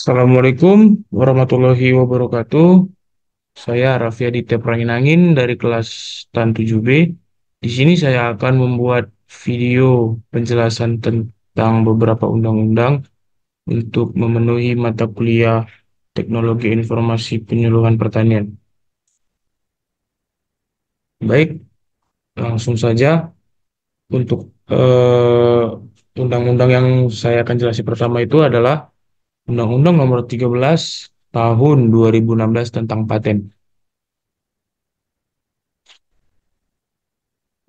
Assalamualaikum warahmatullahi wabarakatuh. Saya Raffi Aditya Prangin dari kelas TAN 7B. Di sini saya akan membuat video penjelasan tentang beberapa undang-undang untuk memenuhi mata kuliah Teknologi Informasi Penyuluhan Pertanian. Baik, langsung saja untuk undang-undang yang saya akan jelaskan pertama itu adalah Undang-Undang Nomor 13 Tahun 2016 tentang paten.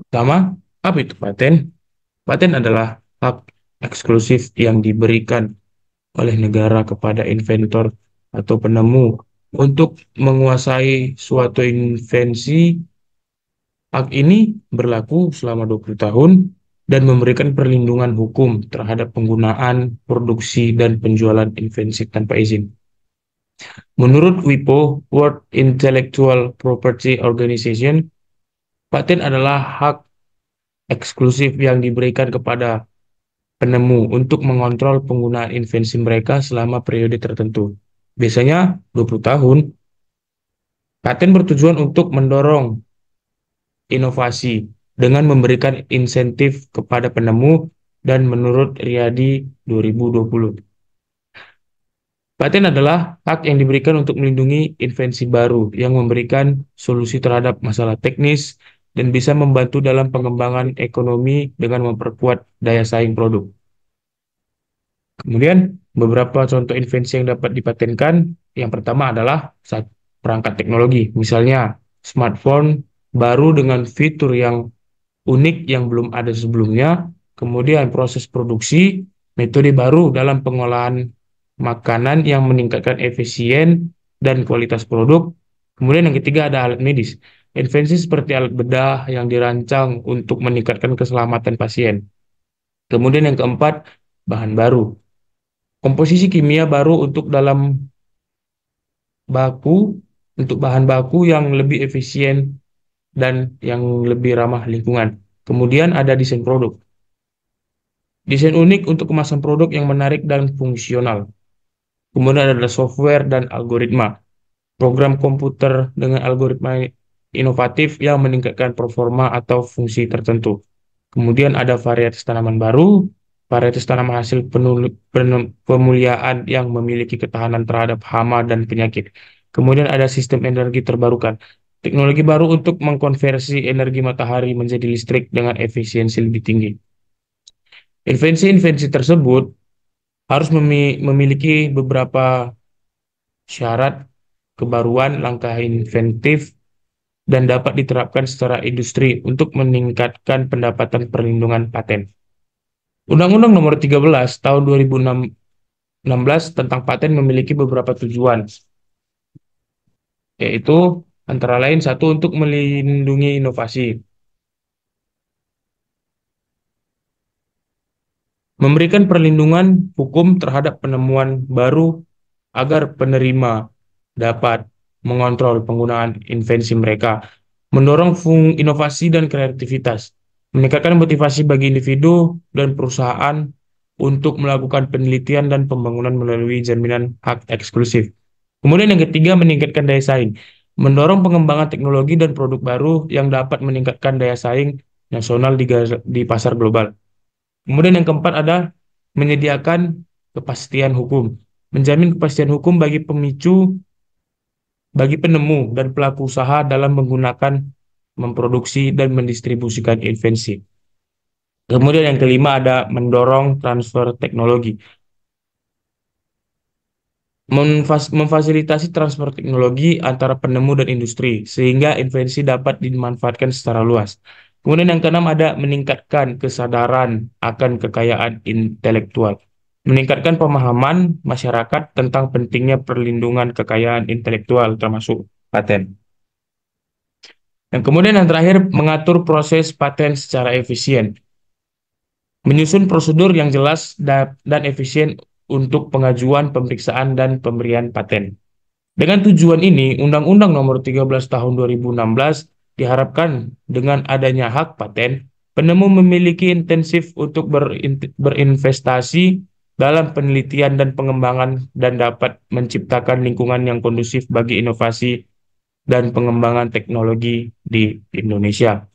Pertama, apa itu paten? Paten adalah hak eksklusif yang diberikan oleh negara kepada inventor atau penemu untuk menguasai suatu invensi. Hak ini berlaku selama 20 tahun dan memberikan perlindungan hukum terhadap penggunaan, produksi, dan penjualan invensi tanpa izin. Menurut WIPO, World Intellectual Property Organization, paten adalah hak eksklusif yang diberikan kepada penemu untuk mengontrol penggunaan invensi mereka selama periode tertentu. Biasanya 20 tahun. Paten bertujuan untuk mendorong inovasi dengan memberikan insentif kepada penemu dan menurut Riyadi 2020. Paten adalah hak yang diberikan untuk melindungi invensi baru yang memberikan solusi terhadap masalah teknis dan bisa membantu dalam pengembangan ekonomi dengan memperkuat daya saing produk. Kemudian, beberapa contoh invensi yang dapat dipatenkan, yang pertama adalah perangkat teknologi, misalnya smartphone baru dengan fitur yang unik yang belum ada sebelumnya, kemudian proses produksi, metode baru dalam pengolahan makanan yang meningkatkan efisien dan kualitas produk. Kemudian yang ketiga ada alat medis, invensi seperti alat bedah yang dirancang untuk meningkatkan keselamatan pasien. Kemudian yang keempat, bahan baru. Komposisi kimia baru baku, untuk bahan baku yang lebih efisien dan yang lebih ramah lingkungan. Kemudian ada desain produk. Desain unik untuk kemasan produk yang menarik dan fungsional. Kemudian ada software dan algoritma. Program komputer dengan algoritma inovatif yang meningkatkan performa atau fungsi tertentu. Kemudian ada varietas tanaman baru, varietas tanaman hasil pemuliaan yang memiliki ketahanan terhadap hama dan penyakit. Kemudian ada sistem energi terbarukan. Teknologi baru untuk mengkonversi energi matahari menjadi listrik dengan efisiensi lebih tinggi. Invensi-invensi tersebut harus memiliki beberapa syarat kebaruan, langkah inventif, dan dapat diterapkan secara industri untuk meningkatkan pendapatan perlindungan paten. Undang-Undang Nomor 13 Tahun 2016 tentang paten memiliki beberapa tujuan, yaitu antara lain satu untuk melindungi inovasi, memberikan perlindungan hukum terhadap penemuan baru agar penerima dapat mengontrol penggunaan invensi mereka, mendorong inovasi dan kreativitas, meningkatkan motivasi bagi individu dan perusahaan untuk melakukan penelitian dan pembangunan melalui jaminan hak eksklusif. Kemudian yang ketiga, meningkatkan daya saing, mendorong pengembangan teknologi dan produk baru yang dapat meningkatkan daya saing nasional di pasar global. Kemudian yang keempat ada menyediakan kepastian hukum, menjamin kepastian hukum bagi penemu dan pelaku usaha dalam menggunakan, memproduksi, dan mendistribusikan invensi. Kemudian yang kelima ada mendorong transfer teknologi, memfasilitasi transfer teknologi antara penemu dan industri, sehingga invensi dapat dimanfaatkan secara luas. Kemudian yang keenam ada meningkatkan kesadaran akan kekayaan intelektual, meningkatkan pemahaman masyarakat tentang pentingnya perlindungan kekayaan intelektual termasuk paten. Dan kemudian yang terakhir, mengatur proses paten secara efisien, menyusun prosedur yang jelas dan efisien untuk pengajuan, pemeriksaan, dan pemberian paten. Dengan tujuan ini, Undang-Undang Nomor 13 Tahun 2016 diharapkan dengan adanya hak paten, penemu memiliki intensif untuk berinvestasi dalam penelitian dan pengembangan dan dapat menciptakan lingkungan yang kondusif bagi inovasi dan pengembangan teknologi di Indonesia.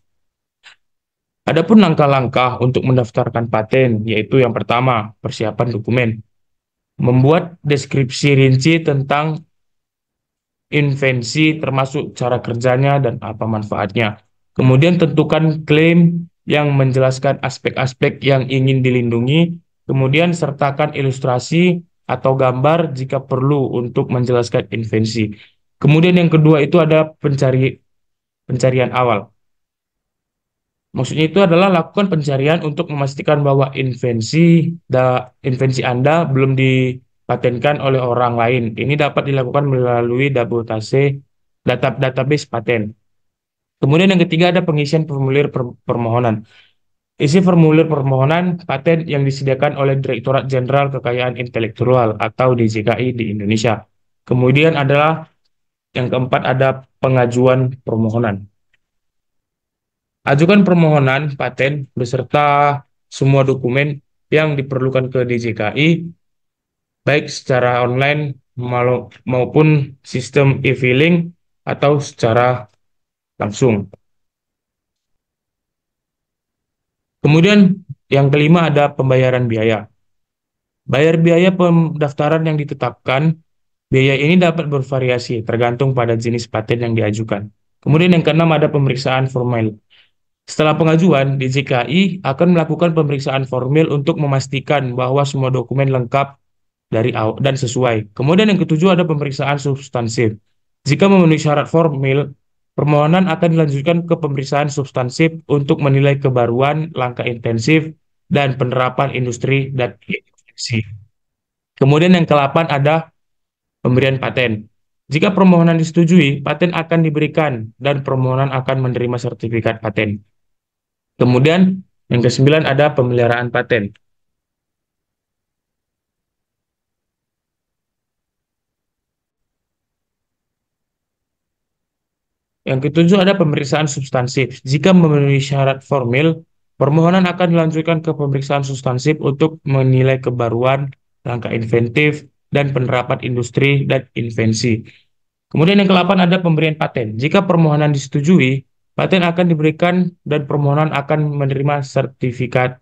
Adapun langkah-langkah untuk mendaftarkan paten, yaitu yang pertama, persiapan dokumen. Membuat deskripsi rinci tentang invensi termasuk cara kerjanya dan apa manfaatnya. Kemudian tentukan klaim yang menjelaskan aspek-aspek yang ingin dilindungi. Kemudian sertakan ilustrasi atau gambar jika perlu untuk menjelaskan invensi. Kemudian yang kedua itu ada pencarian awal. Maksudnya itu adalah lakukan pencarian untuk memastikan bahwa invensi Anda belum dipatenkan oleh orang lain. Ini dapat dilakukan melalui database paten. Kemudian yang ketiga ada pengisian formulir permohonan. Isi formulir permohonan paten yang disediakan oleh Direktorat Jenderal Kekayaan Intelektual atau DJKI di Indonesia. Kemudian adalah yang keempat ada pengajuan permohonan. Ajukan permohonan paten beserta semua dokumen yang diperlukan ke DJKI, baik secara online maupun sistem e-filing atau secara langsung. Kemudian yang kelima ada pembayaran biaya. Bayar biaya pendaftaran yang ditetapkan, biaya ini dapat bervariasi tergantung pada jenis paten yang diajukan. Kemudian yang keenam ada pemeriksaan formal. Setelah pengajuan, DJKI akan melakukan pemeriksaan formil untuk memastikan bahwa semua dokumen lengkap dari awal dan sesuai. Kemudian yang ketujuh ada pemeriksaan substansif. Jika memenuhi syarat formil, permohonan akan dilanjutkan ke pemeriksaan substansif untuk menilai kebaruan, langkah intensif, dan penerapan industri dan inovasi. Kemudian yang ke-8 ada pemberian paten. Jika permohonan disetujui, paten akan diberikan dan permohonan akan menerima sertifikat paten. Kemudian yang ke-9 ada pemeliharaan paten. Yang ketujuh ada pemeriksaan substansif. Jika memenuhi syarat formil, permohonan akan dilanjutkan ke pemeriksaan substansif untuk menilai kebaruan, langkah inventif, dan penerapan industri dan invensi. Kemudian yang ke-8 ada pemberian paten. Jika permohonan disetujui, paten akan diberikan dan permohonan akan menerima sertifikat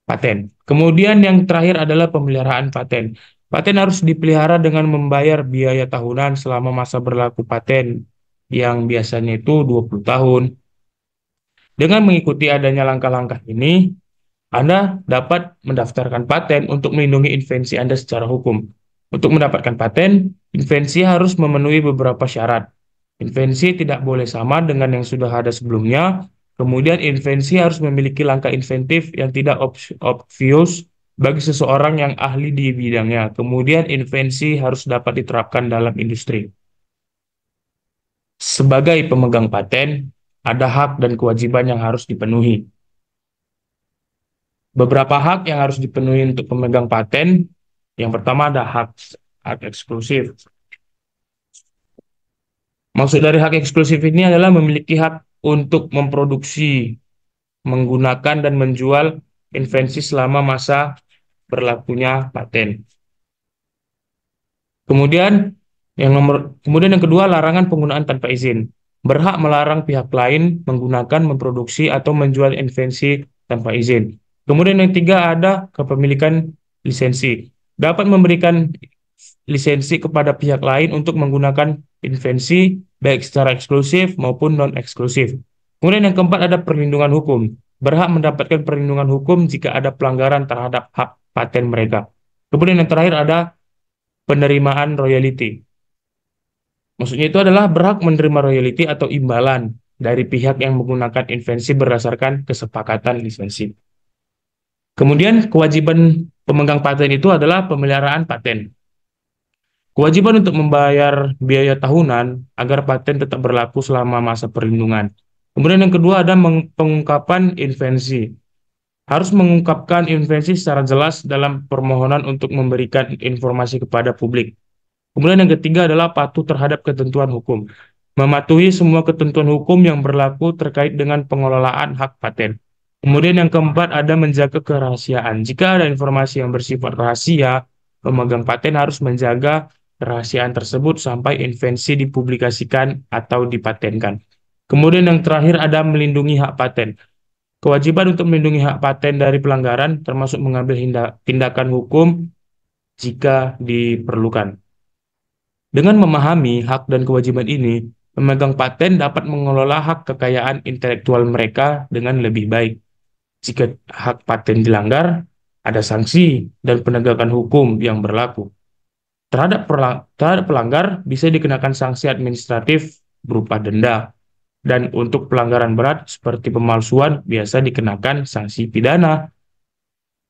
paten. Kemudian yang terakhir adalah pemeliharaan paten. Paten harus dipelihara dengan membayar biaya tahunan selama masa berlaku paten yang biasanya itu 20 tahun. Dengan mengikuti adanya langkah-langkah ini, Anda dapat mendaftarkan paten untuk melindungi invensi Anda secara hukum. Untuk mendapatkan paten, invensi harus memenuhi beberapa syarat. Invensi tidak boleh sama dengan yang sudah ada sebelumnya. Kemudian invensi harus memiliki langkah inventif yang tidak obvious bagi seseorang yang ahli di bidangnya. Kemudian invensi harus dapat diterapkan dalam industri. Sebagai pemegang paten, ada hak dan kewajiban yang harus dipenuhi. Beberapa hak yang harus dipenuhi untuk pemegang paten. Yang pertama ada hak eksklusif. Maksud dari hak eksklusif ini adalah memiliki hak untuk memproduksi, menggunakan, dan menjual invensi selama masa berlakunya paten. Kemudian yang kedua, larangan penggunaan tanpa izin. Berhak melarang pihak lain menggunakan, memproduksi, atau menjual invensi tanpa izin. Kemudian yang tiga ada kepemilikan lisensi. Dapat memberikan lisensi kepada pihak lain untuk menggunakan invensi baik secara eksklusif maupun non-eksklusif. Kemudian yang keempat ada perlindungan hukum. Berhak mendapatkan perlindungan hukum jika ada pelanggaran terhadap hak paten mereka. Kemudian yang terakhir ada penerimaan royalti. Maksudnya itu adalah berhak menerima royalti atau imbalan dari pihak yang menggunakan invensi berdasarkan kesepakatan lisensi. Kemudian kewajiban pemegang paten itu adalah pemeliharaan paten. Kewajiban untuk membayar biaya tahunan agar paten tetap berlaku selama masa perlindungan. Kemudian yang kedua ada pengungkapan invensi. Harus mengungkapkan invensi secara jelas dalam permohonan untuk memberikan informasi kepada publik. Kemudian yang ketiga adalah patuh terhadap ketentuan hukum. Mematuhi semua ketentuan hukum yang berlaku terkait dengan pengelolaan hak paten. Kemudian yang keempat ada menjaga kerahasiaan. Jika ada informasi yang bersifat rahasia, pemegang paten harus menjaga kerahasiaan tersebut sampai invensi dipublikasikan atau dipatenkan. Kemudian yang terakhir ada melindungi hak paten. Kewajiban untuk melindungi hak paten dari pelanggaran termasuk mengambil tindakan hukum jika diperlukan. Dengan memahami hak dan kewajiban ini, pemegang paten dapat mengelola hak kekayaan intelektual mereka dengan lebih baik. Jika hak paten dilanggar, ada sanksi dan penegakan hukum yang berlaku. Terhadap pelanggar bisa dikenakan sanksi administratif berupa denda, dan untuk pelanggaran berat seperti pemalsuan biasa dikenakan sanksi pidana.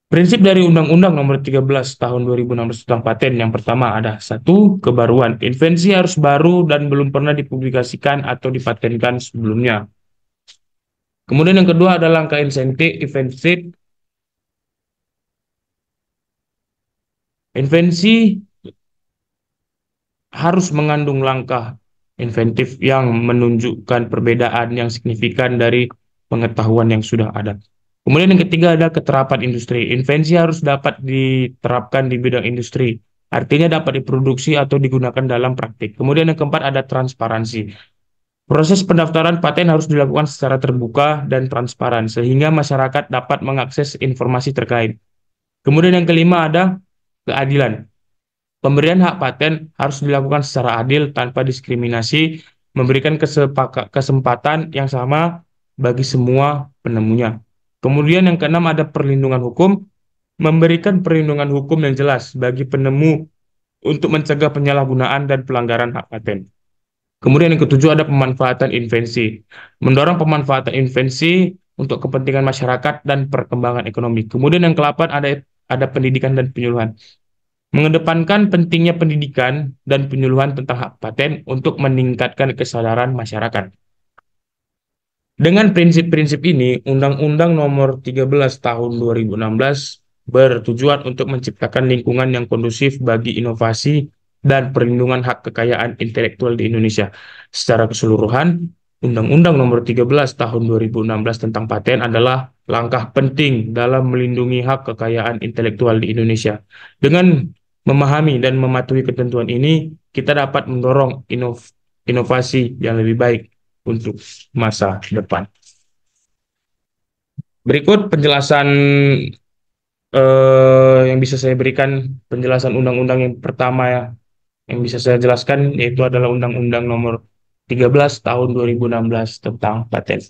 Prinsip dari Undang-Undang Nomor 13 Tahun 2016 tentang Paten yang pertama ada satu, kebaruan. Invensi harus baru dan belum pernah dipublikasikan atau dipatenkan sebelumnya. Kemudian yang kedua adalah langkah insentif, invensi harus mengandung langkah inventif yang menunjukkan perbedaan yang signifikan dari pengetahuan yang sudah ada. Kemudian yang ketiga ada keterapan industri. Invensi harus dapat diterapkan di bidang industri. Artinya dapat diproduksi atau digunakan dalam praktik. Kemudian yang keempat ada transparansi. Proses pendaftaran paten harus dilakukan secara terbuka dan transparan sehingga masyarakat dapat mengakses informasi terkait. Kemudian yang kelima ada keadilan. Pemberian hak paten harus dilakukan secara adil tanpa diskriminasi, memberikan kesempatan yang sama bagi semua penemunya. Kemudian yang keenam ada perlindungan hukum, memberikan perlindungan hukum yang jelas bagi penemu untuk mencegah penyalahgunaan dan pelanggaran hak paten. Kemudian yang ketujuh ada pemanfaatan invensi, mendorong pemanfaatan invensi untuk kepentingan masyarakat dan perkembangan ekonomi. Kemudian yang ke-8 ada pendidikan dan penyuluhan, mengedepankan pentingnya pendidikan dan penyuluhan tentang hak paten untuk meningkatkan kesadaran masyarakat. Dengan prinsip-prinsip ini, Undang-Undang Nomor 13 Tahun 2016 bertujuan untuk menciptakan lingkungan yang kondusif bagi inovasi dan perlindungan hak kekayaan intelektual di Indonesia. Secara keseluruhan, Undang-Undang Nomor 13 Tahun 2016 tentang paten adalah langkah penting dalam melindungi hak kekayaan intelektual di Indonesia. Dengan memahami dan mematuhi ketentuan ini, kita dapat mendorong inovasi yang lebih baik untuk masa depan. Berikut penjelasan yang bisa saya berikan, penjelasan undang-undang yang pertama ya, yang bisa saya jelaskan yaitu adalah Undang-Undang Nomor 13 Tahun 2016 tentang paten.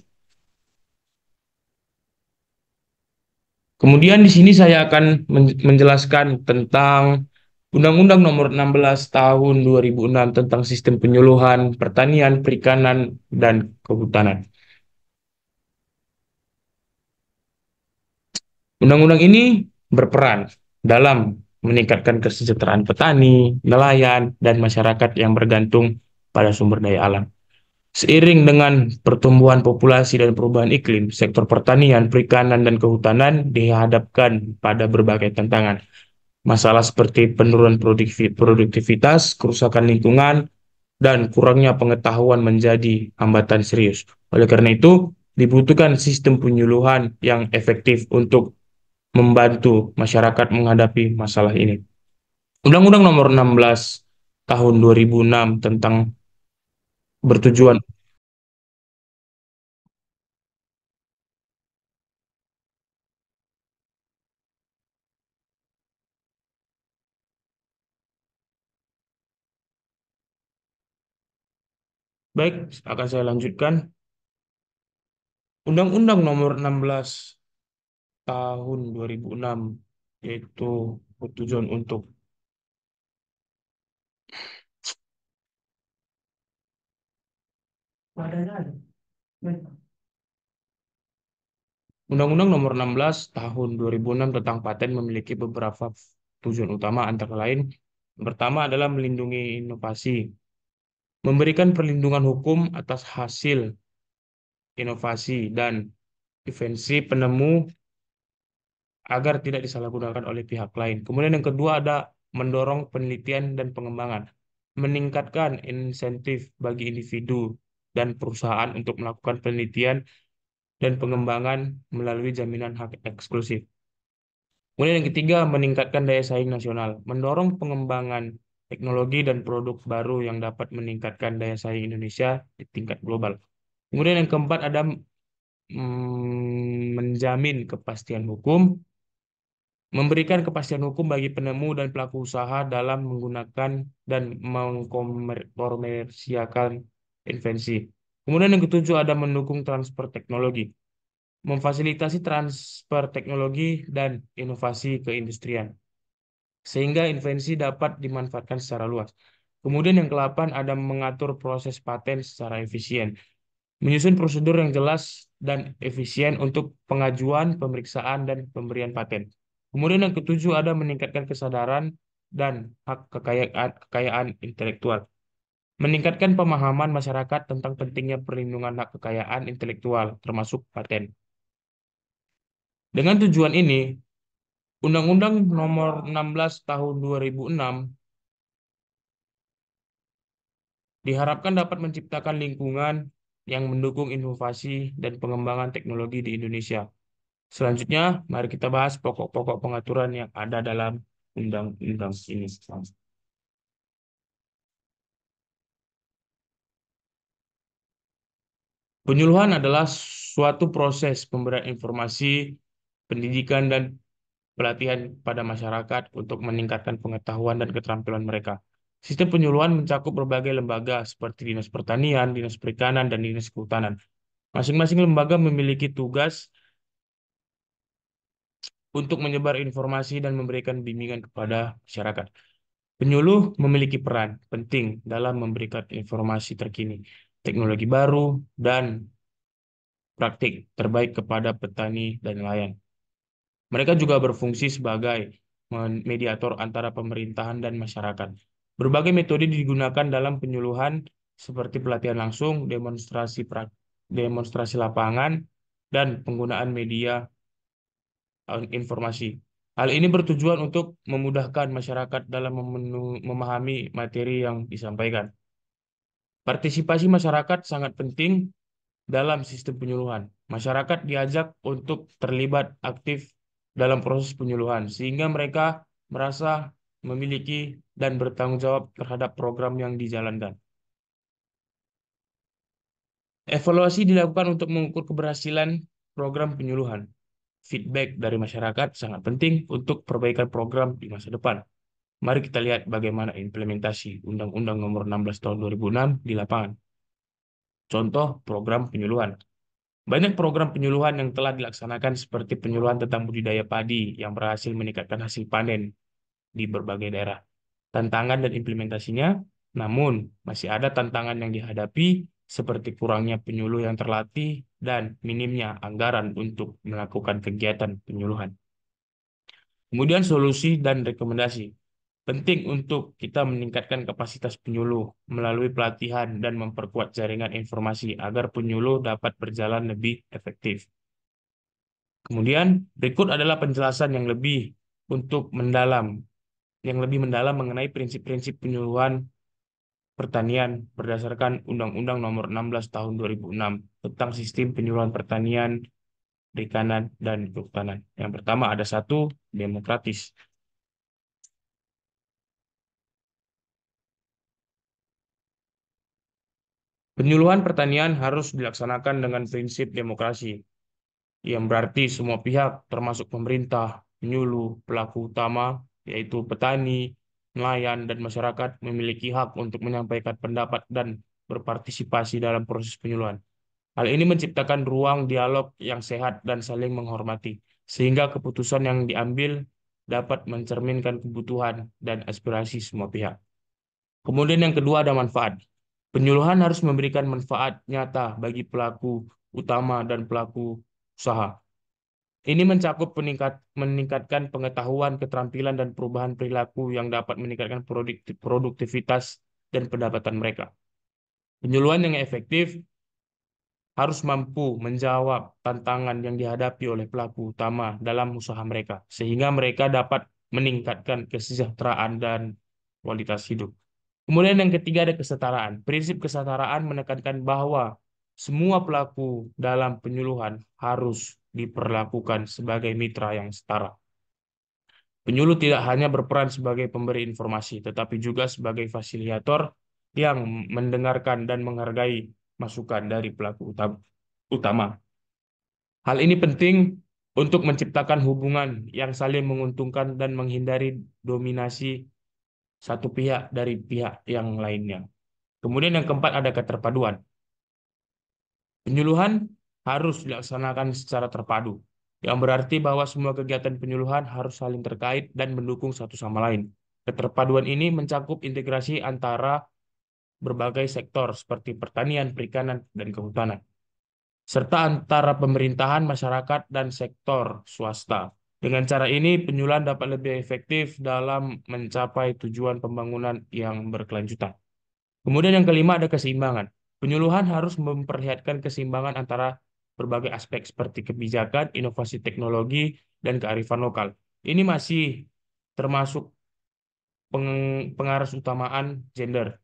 Kemudian di sini saya akan menjelaskan tentang Undang-Undang Nomor 16 Tahun 2006 tentang Sistem Penyuluhan, Pertanian, Perikanan, dan Kehutanan. Undang-undang ini berperan dalam meningkatkan kesejahteraan petani, nelayan, dan masyarakat yang bergantung pada sumber daya alam. Seiring dengan pertumbuhan populasi dan perubahan iklim, sektor pertanian, perikanan, dan kehutanan dihadapkan pada berbagai tantangan. Masalah seperti penurunan produktivitas, kerusakan lingkungan, dan kurangnya pengetahuan menjadi hambatan serius. Oleh karena itu, dibutuhkan sistem penyuluhan yang efektif untuk membantu masyarakat menghadapi masalah ini. Undang-Undang Nomor 16 Tahun 2006 tentang bertujuan. Baik, akan saya lanjutkan. Undang-Undang Nomor 16 Tahun 2006 yaitu bertujuan untuk Undang-Undang Nomor 16 Tahun 2006 tentang paten memiliki beberapa tujuan utama antara lain yang pertama adalah melindungi inovasi, memberikan perlindungan hukum atas hasil inovasi dan invensi penemu agar tidak disalahgunakan oleh pihak lain. Kemudian yang kedua ada mendorong penelitian dan pengembangan, meningkatkan insentif bagi individu dan perusahaan untuk melakukan penelitian dan pengembangan melalui jaminan hak eksklusif. Kemudian yang ketiga, meningkatkan daya saing nasional, mendorong pengembangan teknologi dan produk baru yang dapat meningkatkan daya saing Indonesia di tingkat global. Kemudian yang keempat ada menjamin kepastian hukum, memberikan kepastian hukum bagi penemu dan pelaku usaha dalam menggunakan dan mengkomersialkan invensi. Kemudian yang ketujuh ada mendukung transfer teknologi, memfasilitasi transfer teknologi dan inovasi keindustrian, sehingga invensi dapat dimanfaatkan secara luas. Kemudian yang ke-8 ada mengatur proses paten secara efisien, menyusun prosedur yang jelas dan efisien untuk pengajuan, pemeriksaan, dan pemberian paten. Kemudian yang ketujuh ada meningkatkan kesadaran dan hak kekayaan intelektual. Meningkatkan pemahaman masyarakat tentang pentingnya perlindungan hak kekayaan intelektual, termasuk paten. Dengan tujuan ini, Undang-Undang Nomor 16 Tahun 2006 diharapkan dapat menciptakan lingkungan yang mendukung inovasi dan pengembangan teknologi di Indonesia. Selanjutnya, mari kita bahas pokok-pokok pengaturan yang ada dalam undang-undang ini. Penyuluhan adalah suatu proses pemberian informasi, pendidikan, dan pelatihan pada masyarakat untuk meningkatkan pengetahuan dan keterampilan mereka. Sistem penyuluhan mencakup berbagai lembaga seperti Dinas Pertanian, Dinas Perikanan, dan Dinas Kehutanan. Masing-masing lembaga memiliki tugas untuk menyebar informasi dan memberikan bimbingan kepada masyarakat. Penyuluh memiliki peran penting dalam memberikan informasi terkini, teknologi baru, dan praktik terbaik kepada petani dan nelayan. Mereka juga berfungsi sebagai mediator antara pemerintahan dan masyarakat. Berbagai metode digunakan dalam penyuluhan seperti pelatihan langsung, demonstrasi lapangan, dan penggunaan media informasi. Hal ini bertujuan untuk memudahkan masyarakat dalam memahami materi yang disampaikan. Partisipasi masyarakat sangat penting dalam sistem penyuluhan. Masyarakat diajak untuk terlibat aktif dalam proses penyuluhan, sehingga mereka merasa memiliki dan bertanggung jawab terhadap program yang dijalankan. Evaluasi dilakukan untuk mengukur keberhasilan program penyuluhan. Feedback dari masyarakat sangat penting untuk perbaikan program di masa depan. Mari kita lihat bagaimana implementasi Undang-Undang Nomor 16 Tahun 2006 di lapangan. Contoh program penyuluhan. Banyak program penyuluhan yang telah dilaksanakan seperti penyuluhan tentang budidaya padi yang berhasil meningkatkan hasil panen di berbagai daerah. Tantangan dan implementasinya, namun masih ada tantangan yang dihadapi seperti kurangnya penyuluh yang terlatih dan minimnya anggaran untuk melakukan kegiatan penyuluhan. Kemudian solusi dan rekomendasi. Penting untuk kita meningkatkan kapasitas penyuluh melalui pelatihan dan memperkuat jaringan informasi agar penyuluh dapat berjalan lebih efektif. Kemudian berikut adalah penjelasan yang lebih mendalam mengenai prinsip-prinsip penyuluhan pertanian berdasarkan Undang-Undang Nomor 16 Tahun 2006 tentang sistem penyuluhan pertanian, perikanan, dan kehutanan. Yang pertama ada satu, demokratis. Penyuluhan pertanian harus dilaksanakan dengan prinsip demokrasi, yang berarti semua pihak, termasuk pemerintah, penyuluh, pelaku utama, yaitu petani, nelayan, dan masyarakat, memiliki hak untuk menyampaikan pendapat dan berpartisipasi dalam proses penyuluhan. Hal ini menciptakan ruang dialog yang sehat dan saling menghormati, sehingga keputusan yang diambil dapat mencerminkan kebutuhan dan aspirasi semua pihak. Kemudian yang kedua ada manfaat. Penyuluhan harus memberikan manfaat nyata bagi pelaku utama dan pelaku usaha. Ini mencakup meningkatkan pengetahuan, keterampilan, dan perubahan perilaku yang dapat meningkatkan produktivitas dan pendapatan mereka. Penyuluhan yang efektif harus mampu menjawab tantangan yang dihadapi oleh pelaku utama dalam usaha mereka, sehingga mereka dapat meningkatkan kesejahteraan dan kualitas hidup. Kemudian yang ketiga ada kesetaraan. Prinsip kesetaraan menekankan bahwa Semua pelaku dalam penyuluhan harus diperlakukan sebagai mitra yang setara. Penyuluh tidak hanya berperan sebagai pemberi informasi, tetapi juga sebagai fasilitator yang mendengarkan dan menghargai masukan dari pelaku utama. Hal ini penting untuk menciptakan hubungan yang saling menguntungkan dan menghindari dominasi satu pihak dari pihak yang lainnya. Kemudian yang keempat ada keterpaduan. Penyuluhan harus dilaksanakan secara terpadu, yang berarti bahwa semua kegiatan penyuluhan harus saling terkait dan mendukung satu sama lain. Keterpaduan ini mencakup integrasi antara berbagai sektor seperti pertanian, perikanan, dan kehutanan, serta antara pemerintahan, masyarakat, dan sektor swasta. Dengan cara ini, penyuluhan dapat lebih efektif dalam mencapai tujuan pembangunan yang berkelanjutan. Kemudian yang kelima ada keseimbangan. Penyuluhan harus memperlihatkan keseimbangan antara berbagai aspek seperti kebijakan, inovasi teknologi, dan kearifan lokal. Ini masih termasuk pengaruh utamaan gender,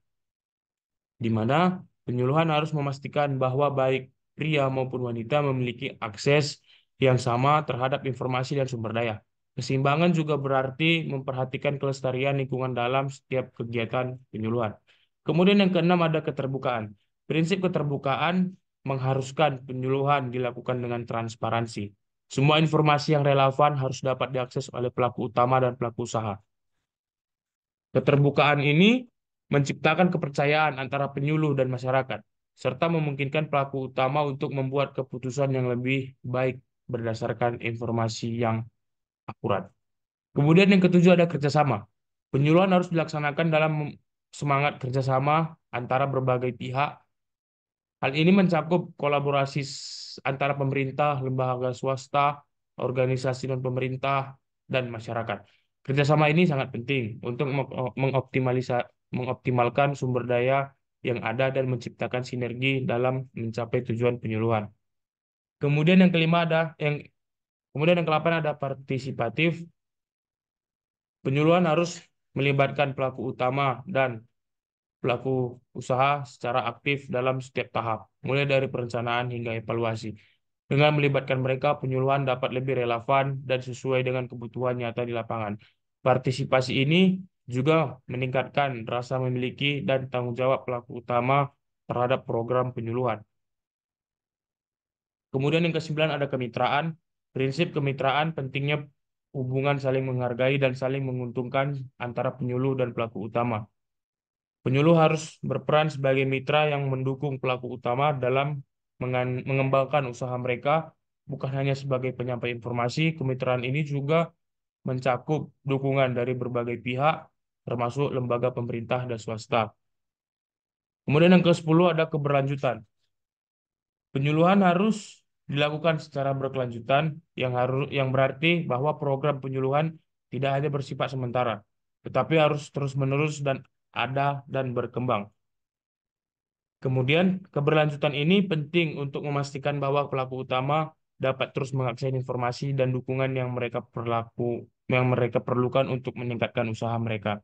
di mana penyuluhan harus memastikan bahwa baik pria maupun wanita memiliki akses yang sama terhadap informasi dan sumber daya. Keseimbangan juga berarti memperhatikan kelestarian lingkungan dalam setiap kegiatan penyuluhan. Kemudian yang keenam ada keterbukaan. Prinsip keterbukaan mengharuskan penyuluhan dilakukan dengan transparansi. Semua informasi yang relevan harus dapat diakses oleh pelaku utama dan pelaku usaha. Keterbukaan ini menciptakan kepercayaan antara penyuluh dan masyarakat, serta memungkinkan pelaku utama untuk membuat keputusan yang lebih baik berdasarkan informasi yang akurat. Kemudian yang ketujuh ada kerjasama. Penyuluhan harus dilaksanakan dalam semangat kerjasama antara berbagai pihak. Hal ini mencakup kolaborasi antara pemerintah, lembaga swasta, organisasi non-pemerintah, dan masyarakat. Kerjasama ini sangat penting untuk mengoptimalkan sumber daya yang ada dan menciptakan sinergi dalam mencapai tujuan penyuluhan. Kemudian yang kelima ada yang kemudian yang kedelapan ada partisipatif. Penyuluhan harus melibatkan pelaku utama dan pelaku usaha secara aktif dalam setiap tahap, mulai dari perencanaan hingga evaluasi. Dengan melibatkan mereka, penyuluhan dapat lebih relevan dan sesuai dengan kebutuhan nyata di lapangan. Partisipasi ini juga meningkatkan rasa memiliki dan tanggung jawab pelaku utama terhadap program penyuluhan. Kemudian yang kesembilan ada kemitraan. Prinsip kemitraan pentingnya hubungan saling menghargai dan saling menguntungkan antara penyuluh dan pelaku utama. Penyuluh harus berperan sebagai mitra yang mendukung pelaku utama dalam mengembangkan usaha mereka, bukan hanya sebagai penyampai informasi. Kemitraan ini juga mencakup dukungan dari berbagai pihak, termasuk lembaga pemerintah dan swasta. Kemudian yang ke-10 ada keberlanjutan. Penyuluhan harus dilakukan secara berkelanjutan, yang berarti bahwa program penyuluhan tidak hanya bersifat sementara, tetapi harus terus-menerus dan ada dan berkembang. Kemudian, keberlanjutan ini penting untuk memastikan bahwa pelaku utama dapat terus mengakses informasi dan dukungan yang mereka perlukan untuk meningkatkan usaha mereka.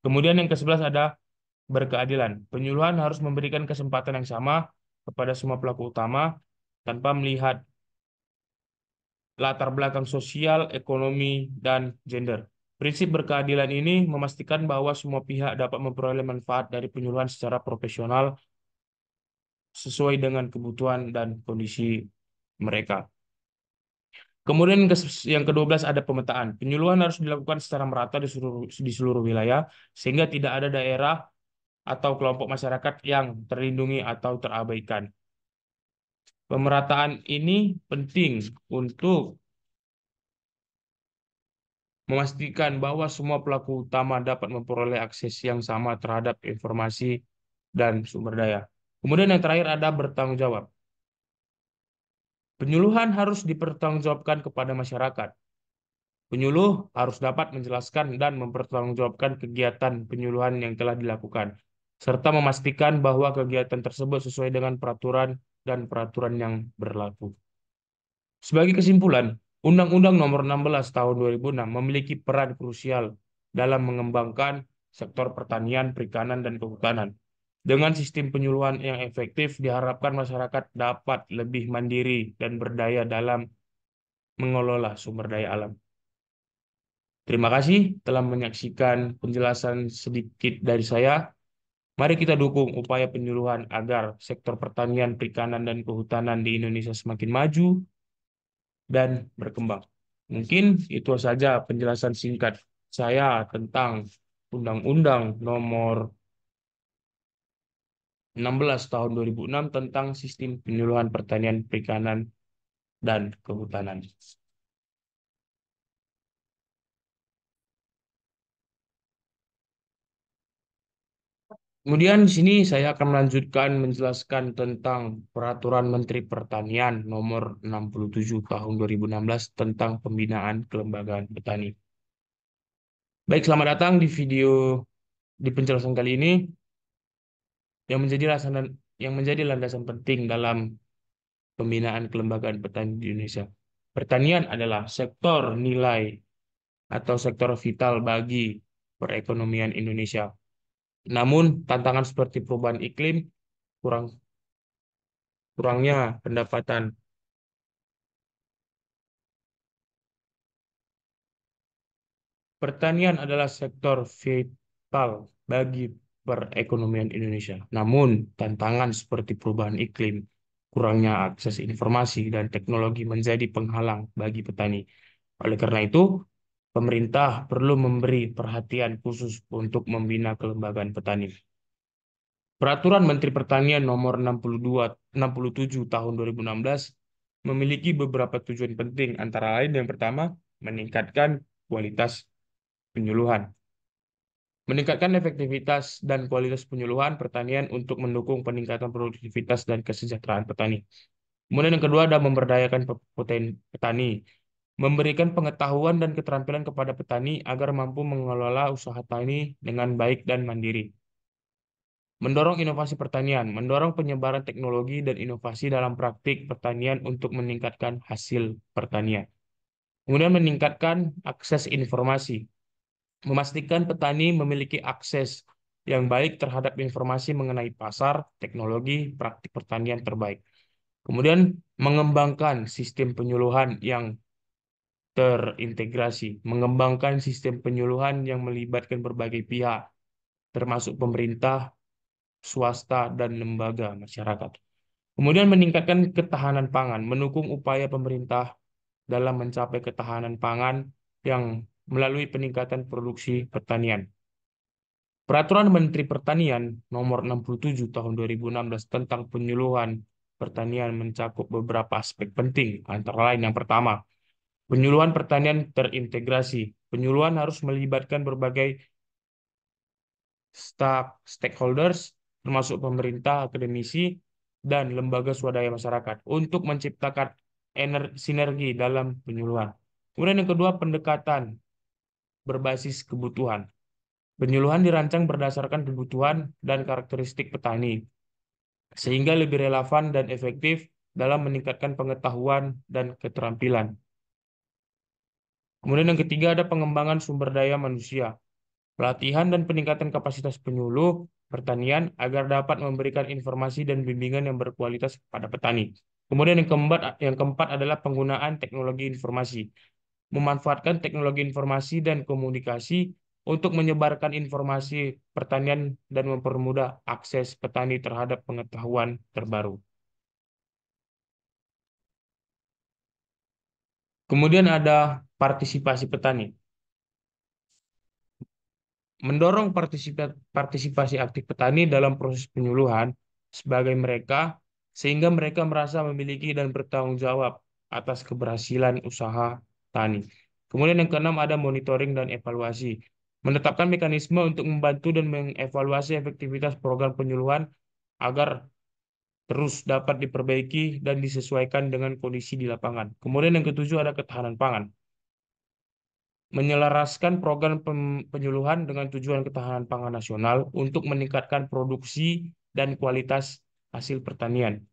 Kemudian yang ke-11 ada berkeadilan. Penyuluhan harus memberikan kesempatan yang sama kepada semua pelaku utama tanpa melihat latar belakang sosial, ekonomi, dan gender. Prinsip berkeadilan ini memastikan bahwa semua pihak dapat memperoleh manfaat dari penyuluhan secara profesional sesuai dengan kebutuhan dan kondisi mereka. Kemudian yang ke-12 ada pemetaan. Penyuluhan harus dilakukan secara merata di seluruh wilayah sehingga tidak ada daerah atau kelompok masyarakat yang terlindungi atau terabaikan. Pemerataan ini penting untuk memastikan bahwa semua pelaku utama dapat memperoleh akses yang sama terhadap informasi dan sumber daya. Kemudian yang terakhir ada bertanggung jawab. Penyuluhan harus dipertanggungjawabkan kepada masyarakat. Penyuluh harus dapat menjelaskan dan mempertanggungjawabkan kegiatan penyuluhan yang telah dilakukan, serta memastikan bahwa kegiatan tersebut sesuai dengan peraturan dan peraturan yang berlaku. Sebagai kesimpulan, Undang-Undang Nomor 16 Tahun 2006 memiliki peran krusial dalam mengembangkan sektor pertanian, perikanan, dan kehutanan. Dengan sistem penyuluhan yang efektif, diharapkan masyarakat dapat lebih mandiri dan berdaya dalam mengelola sumber daya alam. Terima kasih telah menyaksikan penjelasan sedikit dari saya. Mari kita dukung upaya penyuluhan agar sektor pertanian, perikanan, dan kehutanan di Indonesia semakin maju dan berkembang. Mungkin itu saja penjelasan singkat saya tentang Undang-Undang Nomor 16 Tahun 2006 tentang Sistem Penyuluhan Pertanian, Perikanan, dan Kehutanan. Kemudian di sini saya akan melanjutkan menjelaskan tentang Peraturan Menteri Pertanian Nomor 67 Tahun 2016 tentang pembinaan kelembagaan petani. Baik, selamat datang di video di penjelasan kali ini yang menjadi landasan penting dalam pembinaan kelembagaan petani di Indonesia. Pertanian adalah sektor nilai atau sektor vital bagi perekonomian Indonesia. Namun, tantangan seperti perubahan iklim, kurang kurangnya pendapatan. Pertanian adalah sektor vital bagi perekonomian Indonesia. Namun, tantangan seperti perubahan iklim, kurangnya akses informasi, dan teknologi menjadi penghalang bagi petani. Oleh karena itu, pemerintah perlu memberi perhatian khusus untuk membina kelembagaan petani. Peraturan Menteri Pertanian Nomor 67 Tahun 2016 memiliki beberapa tujuan penting, antara lain yang pertama, meningkatkan kualitas penyuluhan. Meningkatkan efektivitas dan kualitas penyuluhan pertanian untuk mendukung peningkatan produktivitas dan kesejahteraan petani. Kemudian yang kedua ada memberdayakan petani, memberikan pengetahuan dan keterampilan kepada petani agar mampu mengelola usaha tani dengan baik dan mandiri. Mendorong inovasi pertanian, mendorong penyebaran teknologi dan inovasi dalam praktik pertanian untuk meningkatkan hasil pertanian. Kemudian meningkatkan akses informasi, memastikan petani memiliki akses yang baik terhadap informasi mengenai pasar, teknologi, praktik pertanian terbaik. Kemudian mengembangkan sistem penyuluhan yang terintegrasi, mengembangkan sistem penyuluhan yang melibatkan berbagai pihak, termasuk pemerintah, swasta, dan lembaga masyarakat. Kemudian meningkatkan ketahanan pangan, mendukung upaya pemerintah dalam mencapai ketahanan pangan yang melalui peningkatan produksi pertanian. Peraturan Menteri Pertanian Nomor 67 Tahun 2016 tentang penyuluhan pertanian mencakup beberapa aspek penting, antara lain yang pertama, penyuluhan pertanian terintegrasi. Penyuluhan harus melibatkan berbagai stakeholders, termasuk pemerintah, akademisi, dan lembaga swadaya masyarakat, untuk menciptakan sinergi dalam penyuluhan. Kemudian yang kedua, pendekatan berbasis kebutuhan. Penyuluhan dirancang berdasarkan kebutuhan dan karakteristik petani, sehingga lebih relevan dan efektif dalam meningkatkan pengetahuan dan keterampilan. Kemudian yang ketiga ada pengembangan sumber daya manusia, pelatihan dan peningkatan kapasitas penyuluh pertanian agar dapat memberikan informasi dan bimbingan yang berkualitas kepada petani. Kemudian yang keempat adalah penggunaan teknologi informasi, memanfaatkan teknologi informasi dan komunikasi untuk menyebarkan informasi pertanian dan mempermudah akses petani terhadap pengetahuan terbaru. Kemudian ada partisipasi petani, mendorong partisipasi aktif petani dalam proses penyuluhan sebagai mereka sehingga mereka merasa memiliki dan bertanggung jawab atas keberhasilan usaha tani. Kemudian yang keenam ada monitoring dan evaluasi. Menetapkan mekanisme untuk membantu dan mengevaluasi efektivitas program penyuluhan agar terus dapat diperbaiki dan disesuaikan dengan kondisi di lapangan. Kemudian yang ketujuh ada ketahanan pangan. Menyelaraskan program penyuluhan dengan tujuan ketahanan pangan nasional untuk meningkatkan produksi dan kualitas hasil pertanian.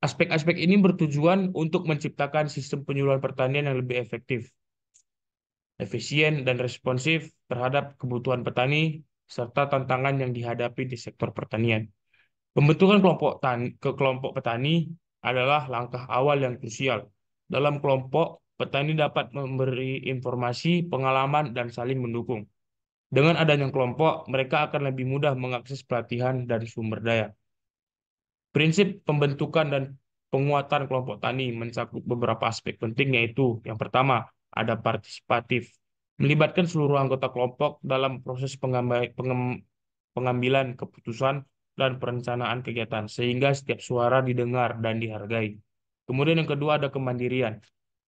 Aspek-aspek ini bertujuan untuk menciptakan sistem penyuluhan pertanian yang lebih efektif. efisien, dan responsif terhadap kebutuhan petani serta tantangan yang dihadapi di sektor pertanian. Pembentukan ke kelompok petani adalah langkah awal yang krusial. Dalam kelompok, petani dapat memberi informasi, pengalaman, dan saling mendukung. Dengan adanya kelompok, mereka akan lebih mudah mengakses pelatihan dan sumber daya. Prinsip pembentukan dan penguatan kelompok tani mencakup beberapa aspek penting, yaitu yang pertama, ada partisipatif, melibatkan seluruh anggota kelompok dalam proses pengambilan keputusan dan perencanaan kegiatan, sehingga setiap suara didengar dan dihargai. Kemudian yang kedua ada kemandirian,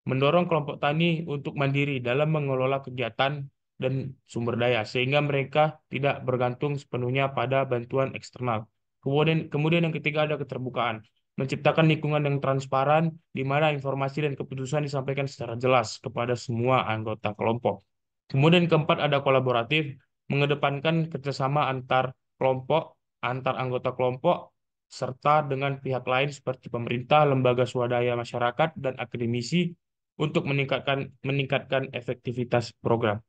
mendorong kelompok tani untuk mandiri dalam mengelola kegiatan dan sumber daya, sehingga mereka tidak bergantung sepenuhnya pada bantuan eksternal. Kemudian yang ketiga ada keterbukaan, menciptakan lingkungan yang transparan di mana informasi dan keputusan disampaikan secara jelas kepada semua anggota kelompok. Kemudian keempat ada kolaboratif, mengedepankan kerjasama antar kelompok, antar anggota kelompok, serta dengan pihak lain seperti pemerintah, lembaga swadaya masyarakat, dan akademisi untuk meningkatkan efektivitas program.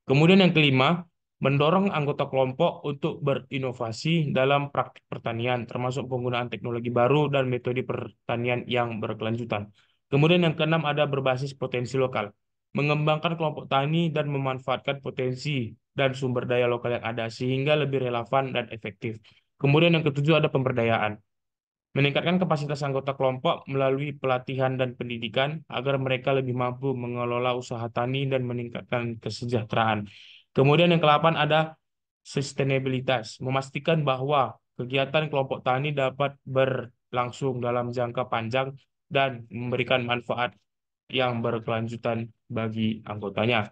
Kemudian yang kelima, mendorong anggota kelompok untuk berinovasi dalam praktik pertanian, termasuk penggunaan teknologi baru dan metode pertanian yang berkelanjutan. Kemudian yang keenam ada berbasis potensi lokal, mengembangkan kelompok tani dan memanfaatkan potensi dan sumber daya lokal yang ada sehingga lebih relevan dan efektif. Kemudian yang ketujuh ada pemberdayaan, meningkatkan kapasitas anggota kelompok melalui pelatihan dan pendidikan agar mereka lebih mampu mengelola usaha tani dan meningkatkan kesejahteraan. Kemudian yang ke-8 ada sustainabilitas, memastikan bahwa kegiatan kelompok tani dapat berlangsung dalam jangka panjang dan memberikan manfaat yang berkelanjutan bagi anggotanya.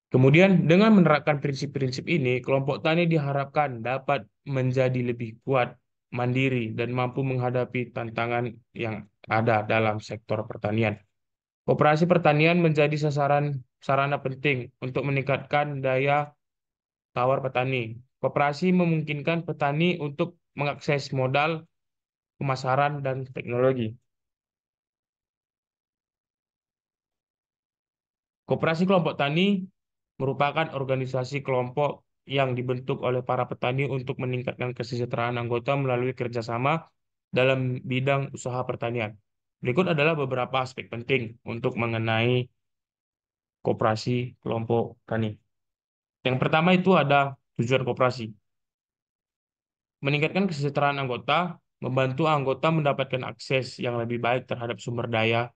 Kemudian, dengan menerapkan prinsip-prinsip ini, kelompok tani diharapkan dapat menjadi lebih kuat, mandiri, dan mampu menghadapi tantangan yang ada dalam sektor pertanian. Koperasi pertanian menjadi sarana penting untuk meningkatkan daya tawar petani. Koperasi memungkinkan petani untuk mengakses modal, pemasaran, dan teknologi. Koperasi kelompok tani merupakan organisasi kelompok yang dibentuk oleh para petani untuk meningkatkan kesejahteraan anggota melalui kerjasama dalam bidang usaha pertanian. Berikut adalah beberapa aspek penting untuk mengenai koperasi kelompok tani. Yang pertama itu ada tujuan koperasi. Meningkatkan kesejahteraan anggota, membantu anggota mendapatkan akses yang lebih baik terhadap sumber daya,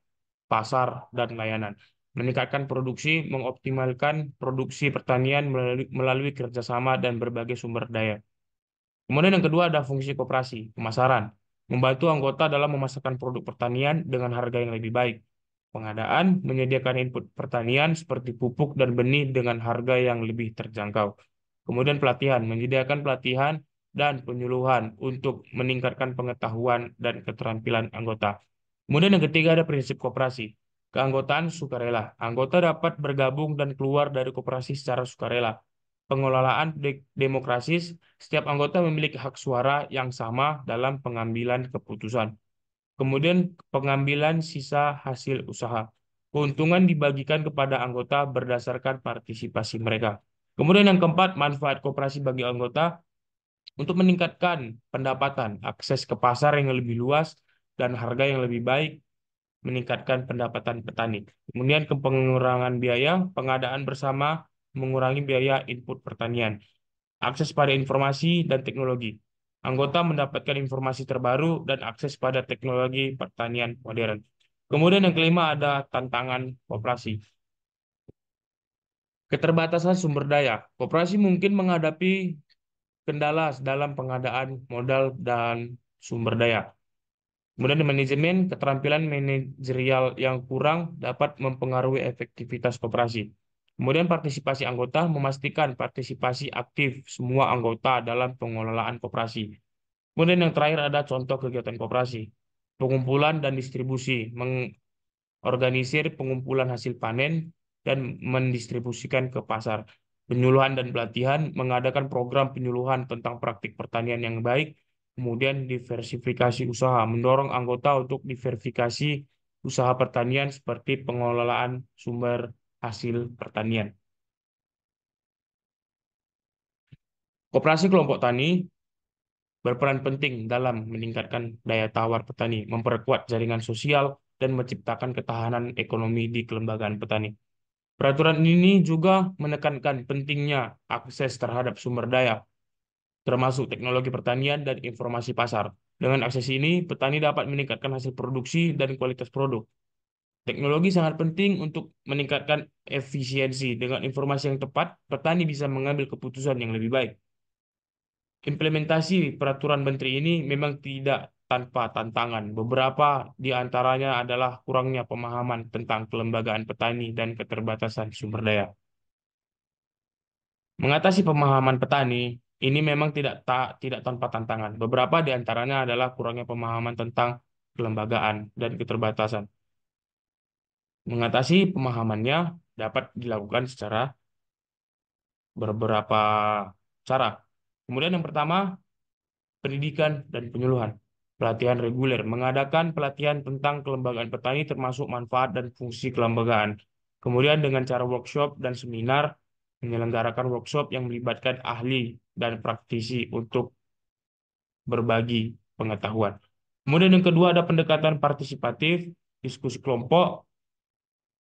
pasar, dan layanan. Meningkatkan produksi, mengoptimalkan produksi pertanian melalui kerjasama dan berbagai sumber daya. Kemudian yang kedua ada fungsi koperasi, pemasaran. Membantu anggota dalam memasarkan produk pertanian dengan harga yang lebih baik. Pengadaan, menyediakan input pertanian seperti pupuk dan benih dengan harga yang lebih terjangkau. Kemudian pelatihan, menyediakan pelatihan dan penyuluhan untuk meningkatkan pengetahuan dan keterampilan anggota. Kemudian yang ketiga ada prinsip koperasi. Keanggotaan sukarela. Anggota dapat bergabung dan keluar dari koperasi secara sukarela. Pengelolaan demokrasis, setiap anggota memiliki hak suara yang sama dalam pengambilan keputusan. Kemudian pengambilan sisa hasil usaha. Keuntungan dibagikan kepada anggota berdasarkan partisipasi mereka. Kemudian yang keempat, manfaat koperasi bagi anggota untuk meningkatkan pendapatan, akses ke pasar yang lebih luas, dan harga yang lebih baik, meningkatkan pendapatan petani. Kemudian ke pengurangan biaya, pengadaan bersama mengurangi biaya input pertanian. Akses pada informasi dan teknologi. Anggota mendapatkan informasi terbaru dan akses pada teknologi pertanian modern. Kemudian yang kelima ada tantangan koperasi. Keterbatasan sumber daya. Koperasi mungkin menghadapi kendala dalam pengadaan modal dan sumber daya. Kemudian manajemen, keterampilan manajerial yang kurang dapat mempengaruhi efektivitas koperasi. Kemudian partisipasi anggota, memastikan partisipasi aktif semua anggota dalam pengelolaan koperasi. Kemudian yang terakhir ada contoh kegiatan koperasi. Pengumpulan dan distribusi, organisir pengumpulan hasil panen dan mendistribusikan ke pasar. Penyuluhan dan pelatihan, mengadakan program penyuluhan tentang praktik pertanian yang baik. Kemudian diversifikasi usaha, mendorong anggota untuk diversifikasi usaha pertanian seperti pengelolaan sumber hasil pertanian. Koperasi kelompok tani berperan penting dalam meningkatkan daya tawar petani, memperkuat jaringan sosial, dan menciptakan ketahanan ekonomi di kelembagaan petani. Peraturan ini juga menekankan pentingnya akses terhadap sumber daya, termasuk teknologi pertanian dan informasi pasar. Dengan akses ini, petani dapat meningkatkan hasil produksi dan kualitas produk. Teknologi sangat penting untuk meningkatkan efisiensi. Dengan informasi yang tepat, petani bisa mengambil keputusan yang lebih baik. Implementasi peraturan menteri ini memang tidak tanpa tantangan. Beberapa di antaranya adalah kurangnya pemahaman tentang kelembagaan petani dan keterbatasan sumber daya. Mengatasi pemahaman petani ini memang tidak tanpa tantangan. Beberapa di antaranya adalah kurangnya pemahaman tentang kelembagaan dan keterbatasan. Mengatasi pemahamannya dapat dilakukan secara beberapa cara. Kemudian yang pertama, pendidikan dan penyuluhan. Pelatihan reguler, mengadakan pelatihan tentang kelembagaan petani termasuk manfaat dan fungsi kelembagaan. Kemudian dengan cara workshop dan seminar, menyelenggarakan workshop yang melibatkan ahli dan praktisi untuk berbagi pengetahuan. Kemudian yang kedua ada pendekatan partisipatif, diskusi kelompok,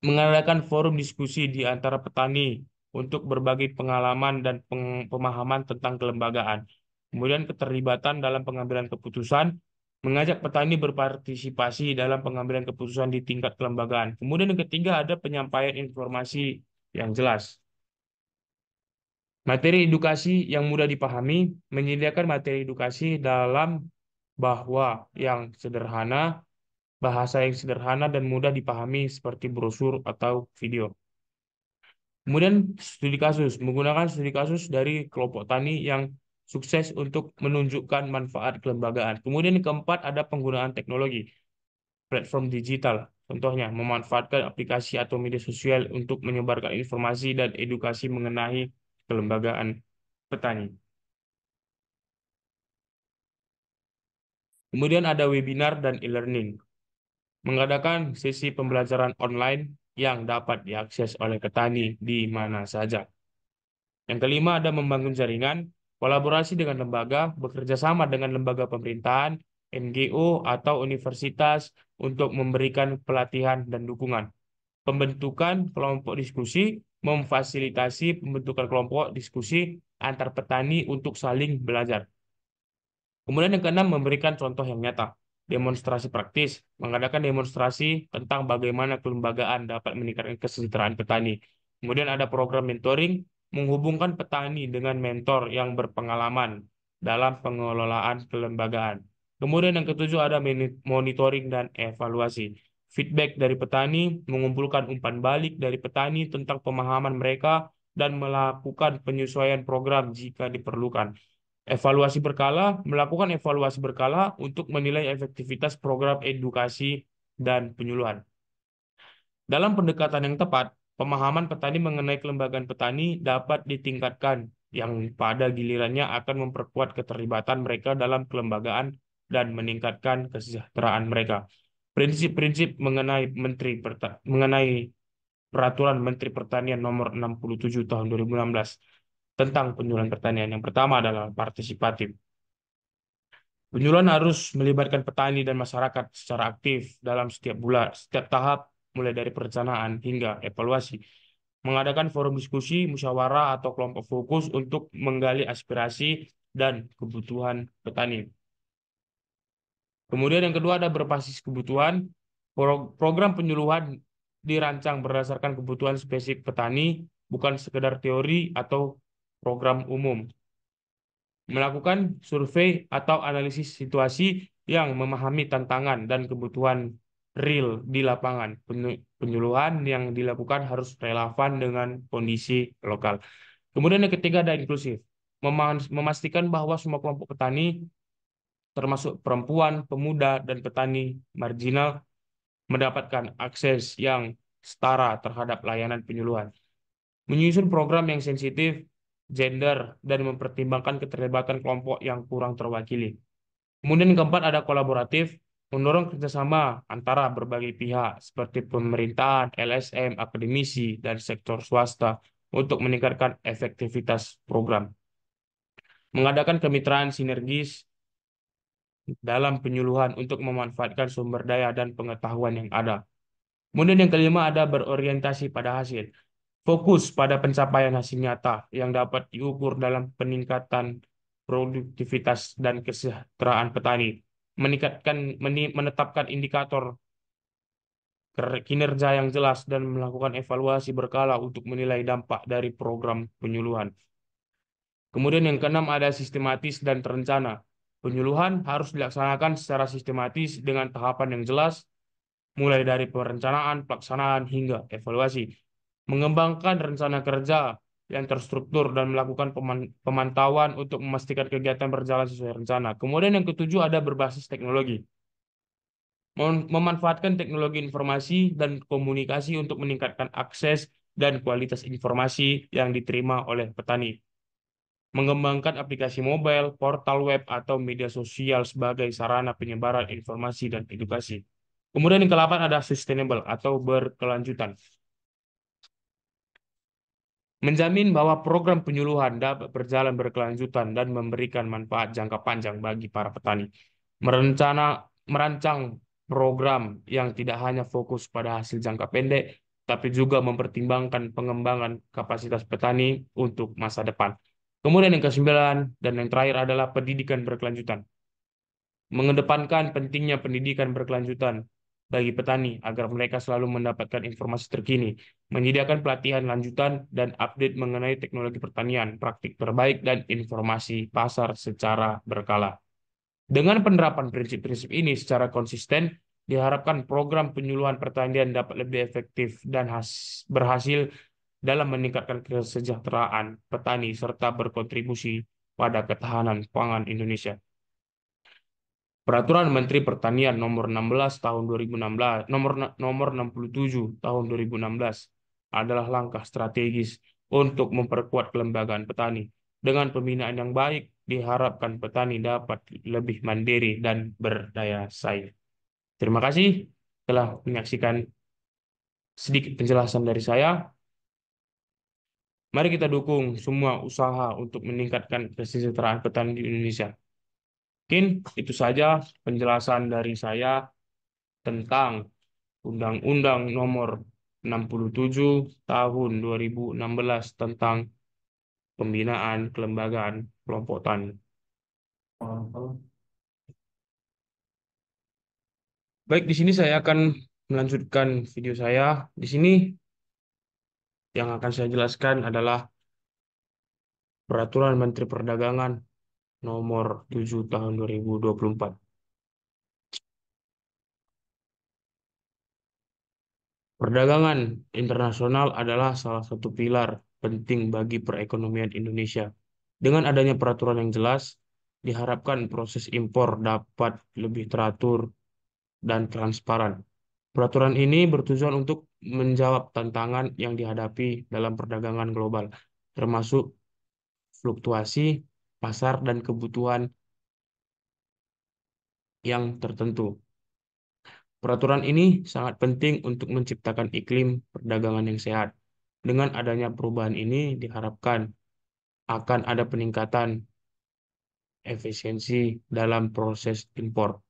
mengadakan forum diskusi di antara petani untuk berbagi pengalaman dan pemahaman tentang kelembagaan. Kemudian keterlibatan dalam pengambilan keputusan, mengajak petani berpartisipasi dalam pengambilan keputusan di tingkat kelembagaan. Kemudian yang ketiga ada penyampaian informasi yang jelas. Materi edukasi yang mudah dipahami, menyediakan materi edukasi dalam bahwa yang sederhana, bahasa yang sederhana dan mudah dipahami seperti brosur atau video. Kemudian studi kasus, menggunakan studi kasus dari kelompok tani yang sukses untuk menunjukkan manfaat kelembagaan. Kemudian yang keempat ada penggunaan teknologi, platform digital. Contohnya, memanfaatkan aplikasi atau media sosial untuk menyebarkan informasi dan edukasi mengenai kelembagaan petani. Kemudian ada webinar dan e-learning, mengadakan sesi pembelajaran online yang dapat diakses oleh petani di mana saja. Yang kelima ada membangun jaringan, kolaborasi dengan lembaga, bekerja sama dengan lembaga pemerintahan, NGO, atau universitas untuk memberikan pelatihan dan dukungan. Pembentukan kelompok diskusi, memfasilitasi pembentukan kelompok diskusi antar petani untuk saling belajar. Kemudian yang keenam, memberikan contoh yang nyata. Demonstrasi praktis, mengadakan demonstrasi tentang bagaimana kelembagaan dapat meningkatkan kesejahteraan petani. Kemudian ada program mentoring, menghubungkan petani dengan mentor yang berpengalaman dalam pengelolaan kelembagaan. Kemudian yang ketujuh ada monitoring dan evaluasi. Feedback dari petani, mengumpulkan umpan balik dari petani tentang pemahaman mereka dan melakukan penyesuaian program jika diperlukan. Melakukan evaluasi berkala untuk menilai efektivitas program edukasi dan penyuluhan. Dalam pendekatan yang tepat, pemahaman petani mengenai kelembagaan petani dapat ditingkatkan, yang pada gilirannya akan memperkuat keterlibatan mereka dalam kelembagaan dan meningkatkan kesejahteraan mereka. Prinsip-prinsip mengenai Peraturan Menteri Pertanian Nomor 67 Tahun 2016 tentang penyuluhan pertanian. Yang pertama adalah partisipatif. Penyuluhan harus melibatkan petani dan masyarakat secara aktif dalam setiap tahap, mulai dari perencanaan hingga evaluasi. Mengadakan forum diskusi, musyawarah, atau kelompok fokus untuk menggali aspirasi dan kebutuhan petani. Kemudian yang kedua ada berbasis kebutuhan. Program penyuluhan dirancang berdasarkan kebutuhan spesifik petani, bukan sekedar teori atau program umum. Melakukan survei atau analisis situasi yang memahami tantangan dan kebutuhan real di lapangan. Penyuluhan yang dilakukan harus relevan dengan kondisi lokal. Kemudian yang ketiga ada inklusif. Memastikan bahwa semua kelompok petani, termasuk perempuan, pemuda, dan petani marginal, mendapatkan akses yang setara terhadap layanan penyuluhan. Menyusun program yang sensitif, gender, dan mempertimbangkan keterlibatan kelompok yang kurang terwakili. Kemudian yang keempat ada kolaboratif, mendorong kerjasama antara berbagai pihak seperti pemerintahan, LSM, akademisi, dan sektor swasta untuk meningkatkan efektivitas program. Mengadakan kemitraan sinergis dalam penyuluhan untuk memanfaatkan sumber daya dan pengetahuan yang ada. Kemudian yang kelima ada berorientasi pada hasil. Fokus pada pencapaian hasil nyata yang dapat diukur dalam peningkatan produktivitas dan kesejahteraan petani. Menetapkan indikator kinerja yang jelas dan melakukan evaluasi berkala untuk menilai dampak dari program penyuluhan. Kemudian yang keenam ada sistematis dan terencana. Penyuluhan harus dilaksanakan secara sistematis dengan tahapan yang jelas, mulai dari perencanaan, pelaksanaan, hingga evaluasi. Mengembangkan rencana kerja yang terstruktur dan melakukan pemantauan untuk memastikan kegiatan berjalan sesuai rencana. Kemudian yang ketujuh ada berbasis teknologi. Memanfaatkan teknologi informasi dan komunikasi untuk meningkatkan akses dan kualitas informasi yang diterima oleh petani. Mengembangkan aplikasi mobile, portal web, atau media sosial sebagai sarana penyebaran informasi dan edukasi. Kemudian yang ke-8 ada sustainable atau berkelanjutan. Menjamin bahwa program penyuluhan dapat berjalan berkelanjutan dan memberikan manfaat jangka panjang bagi para petani. Merancang program yang tidak hanya fokus pada hasil jangka pendek, tapi juga mempertimbangkan pengembangan kapasitas petani untuk masa depan. Kemudian yang ke-9 dan yang terakhir adalah pendidikan berkelanjutan. Mengedepankan pentingnya pendidikan berkelanjutan bagi petani agar mereka selalu mendapatkan informasi terkini, menyediakan pelatihan lanjutan dan update mengenai teknologi pertanian, praktik terbaik, dan informasi pasar secara berkala. Dengan penerapan prinsip-prinsip ini secara konsisten, diharapkan program penyuluhan pertanian dapat lebih efektif dan berhasil dalam meningkatkan kesejahteraan petani serta berkontribusi pada ketahanan pangan Indonesia. Peraturan Menteri Pertanian Nomor 16 Tahun 2016, Nomor 67 Tahun 2016 adalah langkah strategis untuk memperkuat kelembagaan petani. Dengan pembinaan yang baik, diharapkan petani dapat lebih mandiri dan berdaya saing. Terima kasih telah menyaksikan sedikit penjelasan dari saya. Mari kita dukung semua usaha untuk meningkatkan kesejahteraan petani di Indonesia. Mungkin itu saja penjelasan dari saya tentang Undang-Undang Nomor 67 Tahun 2016 tentang pembinaan kelembagaan kelompok tani. Baik, di sini saya akan melanjutkan video saya. Di sini yang akan saya jelaskan adalah Peraturan Menteri Perdagangan Nomor 7 Tahun 2024. Perdagangan internasional adalah salah satu pilar penting bagi perekonomian Indonesia. Dengan adanya peraturan yang jelas, diharapkan proses impor dapat lebih teratur dan transparan. Peraturan ini bertujuan untuk menjawab tantangan yang dihadapi dalam perdagangan global, termasuk fluktuasi pasar dan kebutuhan yang tertentu. Peraturan ini sangat penting untuk menciptakan iklim perdagangan yang sehat. Dengan adanya perubahan ini diharapkan akan ada peningkatan efisiensi dalam proses impor.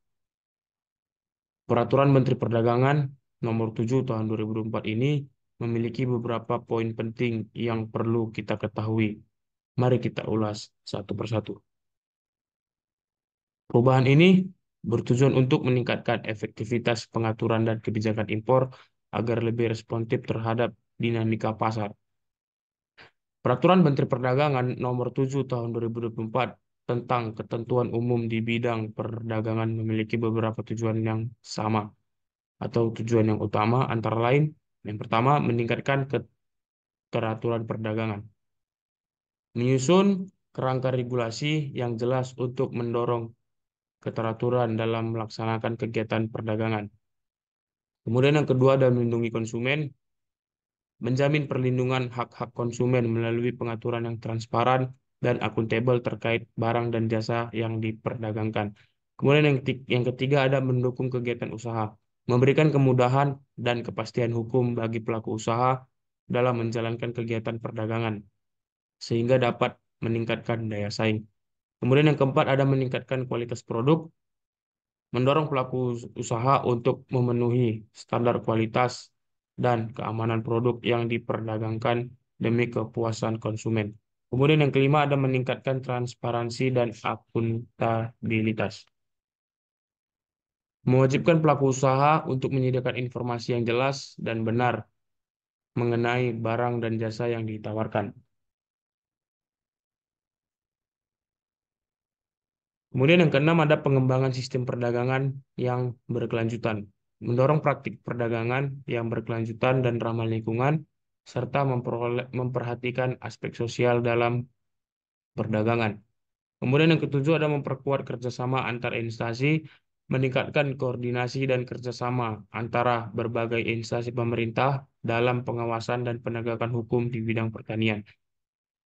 Peraturan Menteri Perdagangan Nomor 7 Tahun 2024 ini memiliki beberapa poin penting yang perlu kita ketahui. Mari kita ulas satu persatu. Perubahan ini bertujuan untuk meningkatkan efektivitas pengaturan dan kebijakan impor agar lebih responsif terhadap dinamika pasar. Peraturan Menteri Perdagangan Nomor 7 Tahun 2024 tentang ketentuan umum di bidang perdagangan memiliki beberapa tujuan yang sama atau tujuan yang utama antara lain yang pertama meningkatkan keteraturan perdagangan, menyusun kerangka regulasi yang jelas untuk mendorong keteraturan dalam melaksanakan kegiatan perdagangan. Kemudian yang kedua adalah melindungi konsumen, menjamin perlindungan hak-hak konsumen melalui pengaturan yang transparan dan akuntabel terkait barang dan jasa yang diperdagangkan. Kemudian yang ketiga ada mendukung kegiatan usaha, memberikan kemudahan dan kepastian hukum bagi pelaku usaha dalam menjalankan kegiatan perdagangan, sehingga dapat meningkatkan daya saing. Kemudian yang keempat ada meningkatkan kualitas produk, mendorong pelaku usaha untuk memenuhi standar kualitas dan keamanan produk yang diperdagangkan demi kepuasan konsumen. Kemudian yang kelima ada meningkatkan transparansi dan akuntabilitas. Mewajibkan pelaku usaha untuk menyediakan informasi yang jelas dan benar mengenai barang dan jasa yang ditawarkan. Kemudian yang keenam ada pengembangan sistem perdagangan yang berkelanjutan. Mendorong praktik perdagangan yang berkelanjutan dan ramah lingkungan, serta memperhatikan aspek sosial dalam perdagangan. Kemudian yang ketujuh ada memperkuat kerjasama antar instansi, meningkatkan koordinasi dan kerjasama antara berbagai instansi pemerintah dalam pengawasan dan penegakan hukum di bidang pertanian.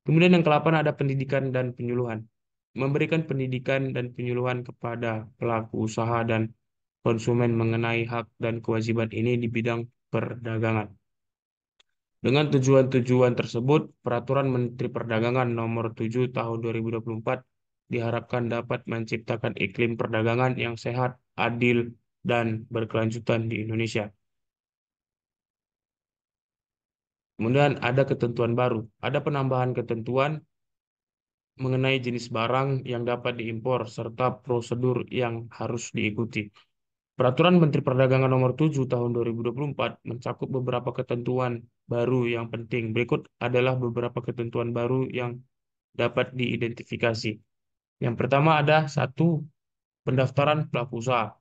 Kemudian yang kedelapan ada pendidikan dan penyuluhan. Memberikan pendidikan dan penyuluhan kepada pelaku usaha dan konsumen mengenai hak dan kewajiban ini di bidang perdagangan. Dengan tujuan-tujuan tersebut, Peraturan Menteri Perdagangan Nomor 7 Tahun 2024 diharapkan dapat menciptakan iklim perdagangan yang sehat, adil, dan berkelanjutan di Indonesia. Kemudian ada ketentuan baru, ada penambahan ketentuan mengenai jenis barang yang dapat diimpor serta prosedur yang harus diikuti. Peraturan Menteri Perdagangan Nomor 7 Tahun 2024 mencakup beberapa ketentuan baru yang penting. Berikut adalah beberapa ketentuan baru yang dapat diidentifikasi. Yang pertama ada satu, pendaftaran pelaku usaha.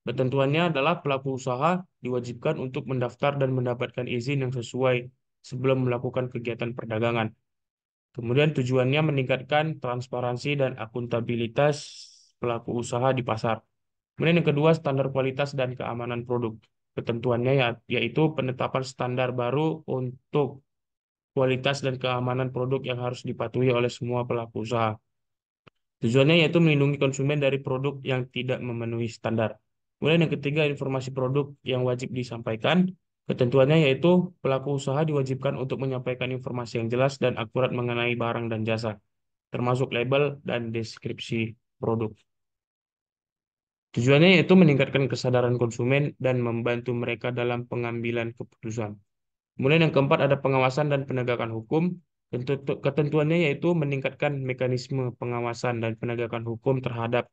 Ketentuannya adalah pelaku usaha diwajibkan untuk mendaftar dan mendapatkan izin yang sesuai sebelum melakukan kegiatan perdagangan. Kemudian tujuannya meningkatkan transparansi dan akuntabilitas pelaku usaha di pasar. Kemudian yang kedua, standar kualitas dan keamanan produk. Ketentuannya yaitu penetapan standar baru untuk kualitas dan keamanan produk yang harus dipatuhi oleh semua pelaku usaha. Tujuannya yaitu melindungi konsumen dari produk yang tidak memenuhi standar. Kemudian yang ketiga, informasi produk yang wajib disampaikan. Ketentuannya yaitu pelaku usaha diwajibkan untuk menyampaikan informasi yang jelas dan akurat mengenai barang dan jasa, termasuk label dan deskripsi produk. Tujuannya yaitu meningkatkan kesadaran konsumen dan membantu mereka dalam pengambilan keputusan. Kemudian yang keempat ada pengawasan dan penegakan hukum. Ketentuannya yaitu meningkatkan mekanisme pengawasan dan penegakan hukum terhadap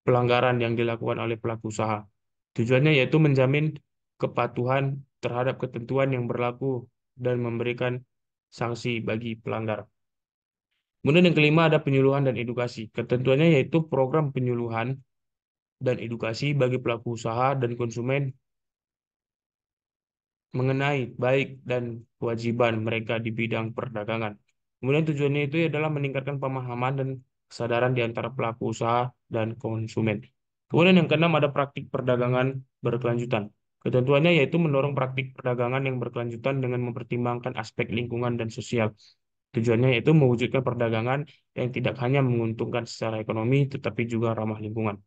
pelanggaran yang dilakukan oleh pelaku usaha. Tujuannya yaitu menjamin kepatuhan terhadap ketentuan yang berlaku dan memberikan sanksi bagi pelanggar. Kemudian yang kelima ada penyuluhan dan edukasi. Ketentuannya yaitu program penyuluhan dan edukasi bagi pelaku usaha dan konsumen mengenai baik dan kewajiban mereka di bidang perdagangan. Kemudian tujuannya itu adalah meningkatkan pemahaman dan kesadaran di antara pelaku usaha dan konsumen. Kemudian yang keenam ada praktik perdagangan berkelanjutan. Ketentuannya yaitu mendorong praktik perdagangan yang berkelanjutan dengan mempertimbangkan aspek lingkungan dan sosial. Tujuannya yaitu mewujudkan perdagangan yang tidak hanya menguntungkan secara ekonomi, tetapi juga ramah lingkungan.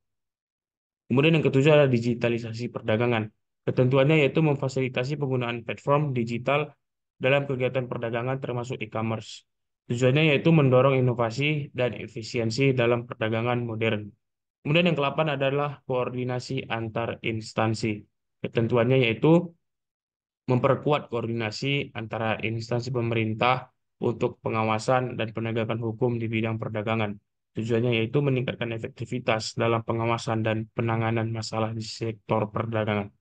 Kemudian yang ketujuh adalah digitalisasi perdagangan. Ketentuannya yaitu memfasilitasi penggunaan platform digital dalam kegiatan perdagangan termasuk e-commerce. Tujuannya yaitu mendorong inovasi dan efisiensi dalam perdagangan modern. Kemudian yang kedelapan adalah koordinasi antar instansi. Ketentuannya yaitu memperkuat koordinasi antara instansi pemerintah untuk pengawasan dan penegakan hukum di bidang perdagangan. Tujuannya yaitu meningkatkan efektivitas dalam pengawasan dan penanganan masalah di sektor perdagangan.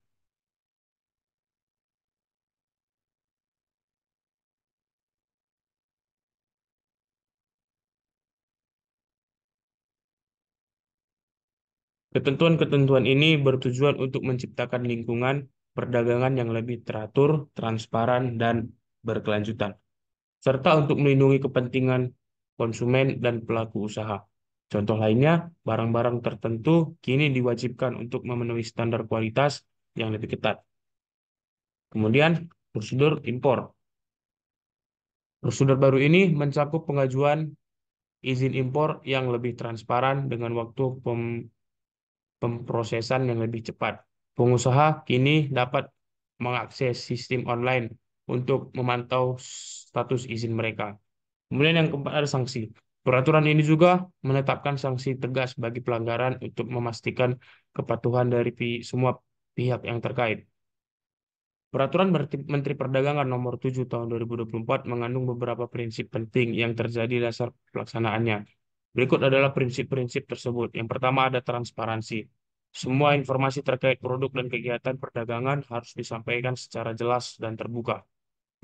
Ketentuan-ketentuan ini bertujuan untuk menciptakan lingkungan perdagangan yang lebih teratur, transparan, dan berkelanjutan, serta untuk melindungi kepentingan konsumen dan pelaku usaha. Contoh lainnya, barang-barang tertentu kini diwajibkan untuk memenuhi standar kualitas yang lebih ketat. Kemudian, prosedur impor. Prosedur baru ini mencakup pengajuan izin impor yang lebih transparan dengan waktu pemrosesan yang lebih cepat. Pengusaha kini dapat mengakses sistem online untuk memantau status izin mereka. Kemudian yang keempat ada sanksi. Peraturan ini juga menetapkan sanksi tegas bagi pelanggaran untuk memastikan kepatuhan dari semua pihak yang terkait. Peraturan Menteri Perdagangan Nomor 7 Tahun 2024 mengandung beberapa prinsip penting yang terjadi dasar pelaksanaannya. Berikut adalah prinsip-prinsip tersebut. Yang pertama ada transparansi. Semua informasi terkait produk dan kegiatan perdagangan harus disampaikan secara jelas dan terbuka.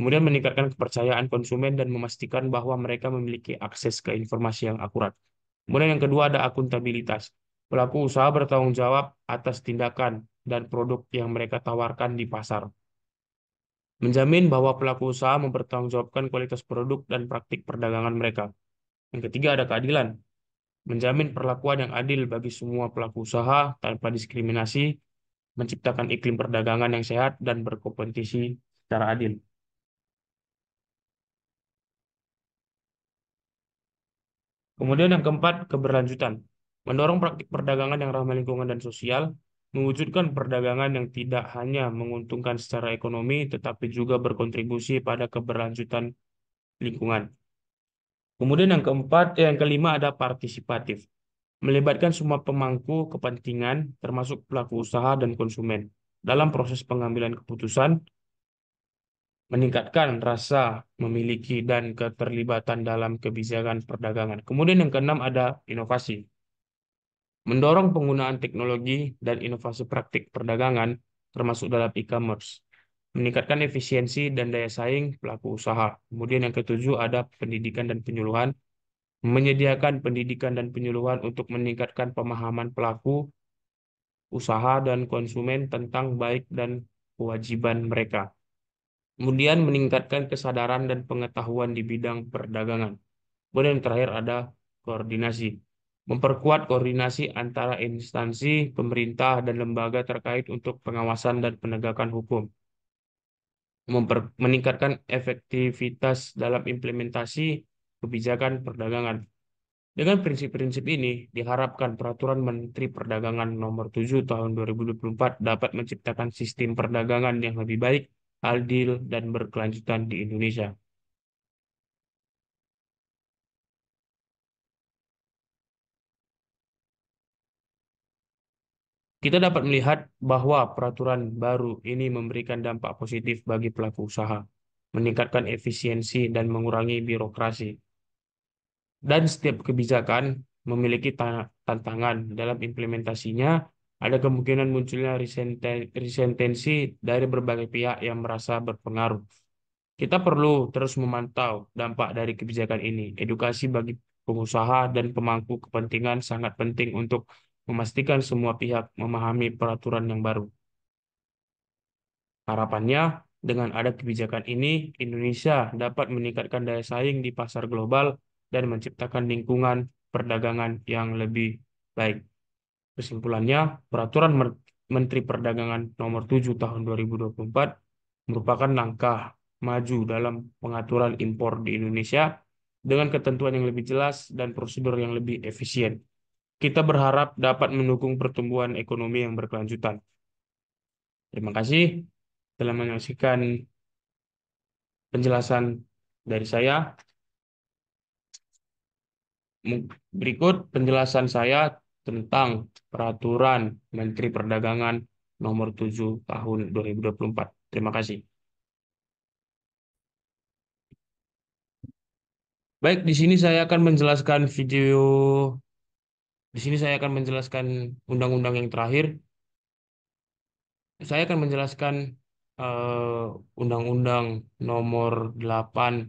Kemudian meningkatkan kepercayaan konsumen dan memastikan bahwa mereka memiliki akses ke informasi yang akurat. Kemudian yang kedua ada akuntabilitas. Pelaku usaha bertanggung jawab atas tindakan dan produk yang mereka tawarkan di pasar. Menjamin bahwa pelaku usaha mempertanggungjawabkan kualitas produk dan praktik perdagangan mereka. Yang ketiga ada keadilan. Menjamin perlakuan yang adil bagi semua pelaku usaha tanpa diskriminasi, menciptakan iklim perdagangan yang sehat dan berkompetisi secara adil. Kemudian yang keempat, keberlanjutan. Mendorong praktik perdagangan yang ramah lingkungan dan sosial, mewujudkan perdagangan yang tidak hanya menguntungkan secara ekonomi, tetapi juga berkontribusi pada keberlanjutan lingkungan. Kemudian yang kelima ada partisipatif. Melibatkan semua pemangku kepentingan, termasuk pelaku usaha dan konsumen. Dalam proses pengambilan keputusan, meningkatkan rasa memiliki dan keterlibatan dalam kebijakan perdagangan. Kemudian yang keenam ada inovasi. Mendorong penggunaan teknologi dan inovasi praktik perdagangan, termasuk dalam e-commerce. Meningkatkan efisiensi dan daya saing pelaku usaha. Kemudian yang ketujuh ada pendidikan dan penyuluhan. Menyediakan pendidikan dan penyuluhan untuk meningkatkan pemahaman pelaku usaha dan konsumen tentang baik dan kewajiban mereka. Kemudian meningkatkan kesadaran dan pengetahuan di bidang perdagangan. Kemudian yang terakhir ada koordinasi. Memperkuat koordinasi antara instansi, pemerintah, dan lembaga terkait untuk pengawasan dan penegakan hukum. Meningkatkan efektivitas dalam implementasi kebijakan perdagangan. Dengan prinsip-prinsip ini, diharapkan Peraturan Menteri Perdagangan Nomor 7 Tahun 2024 dapat menciptakan sistem perdagangan yang lebih baik, adil, dan berkelanjutan di Indonesia. Kita dapat melihat bahwa peraturan baru ini memberikan dampak positif bagi pelaku usaha, meningkatkan efisiensi dan mengurangi birokrasi. Dan setiap kebijakan memiliki tantangan dalam implementasinya, ada kemungkinan munculnya resentensi dari berbagai pihak yang merasa berpengaruh. Kita perlu terus memantau dampak dari kebijakan ini. Edukasi bagi pengusaha dan pemangku kepentingan sangat penting untuk memastikan semua pihak memahami peraturan yang baru. Harapannya, dengan ada kebijakan ini, Indonesia dapat meningkatkan daya saing di pasar global dan menciptakan lingkungan perdagangan yang lebih baik. Kesimpulannya, Peraturan Menteri Perdagangan Nomor 7 Tahun 2024 merupakan langkah maju dalam pengaturan impor di Indonesia dengan ketentuan yang lebih jelas dan prosedur yang lebih efisien. Kita berharap dapat mendukung pertumbuhan ekonomi yang berkelanjutan. Terima kasih telah menyaksikan penjelasan dari saya. Berikut penjelasan saya tentang Peraturan Menteri Perdagangan Nomor 7 Tahun 2024. Terima kasih. Baik, di sini saya akan menjelaskan di sini saya akan menjelaskan undang-undang yang terakhir. Saya akan menjelaskan Undang-Undang Nomor 8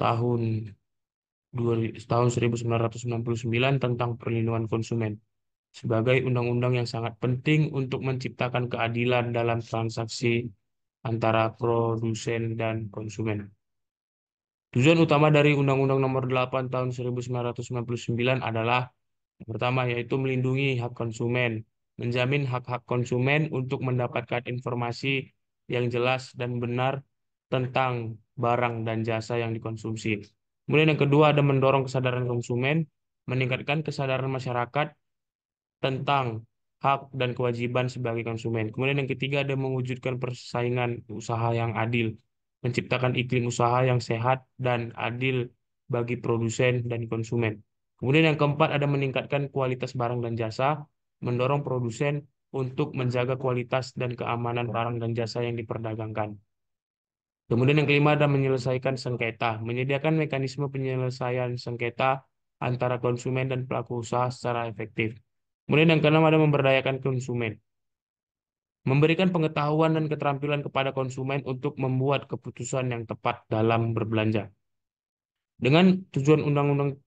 Tahun tahun 1999 tentang perlindungan konsumen sebagai undang-undang yang sangat penting untuk menciptakan keadilan dalam transaksi antara produsen dan konsumen. Tujuan utama dari Undang-Undang Nomor 8 Tahun 1999 adalah yang pertama yaitu melindungi hak konsumen, menjamin hak-hak konsumen untuk mendapatkan informasi yang jelas dan benar tentang barang dan jasa yang dikonsumsi. Kemudian yang kedua ada mendorong kesadaran konsumen, meningkatkan kesadaran masyarakat tentang hak dan kewajiban sebagai konsumen. Kemudian yang ketiga ada mewujudkan persaingan usaha yang adil, menciptakan iklim usaha yang sehat dan adil bagi produsen dan konsumen. Kemudian yang keempat ada meningkatkan kualitas barang dan jasa, mendorong produsen untuk menjaga kualitas dan keamanan barang dan jasa yang diperdagangkan. Kemudian yang kelima ada menyelesaikan sengketa, menyediakan mekanisme penyelesaian sengketa antara konsumen dan pelaku usaha secara efektif. Kemudian yang keenam ada memberdayakan konsumen, memberikan pengetahuan dan keterampilan kepada konsumen untuk membuat keputusan yang tepat dalam berbelanja. Dengan tujuan undang-undang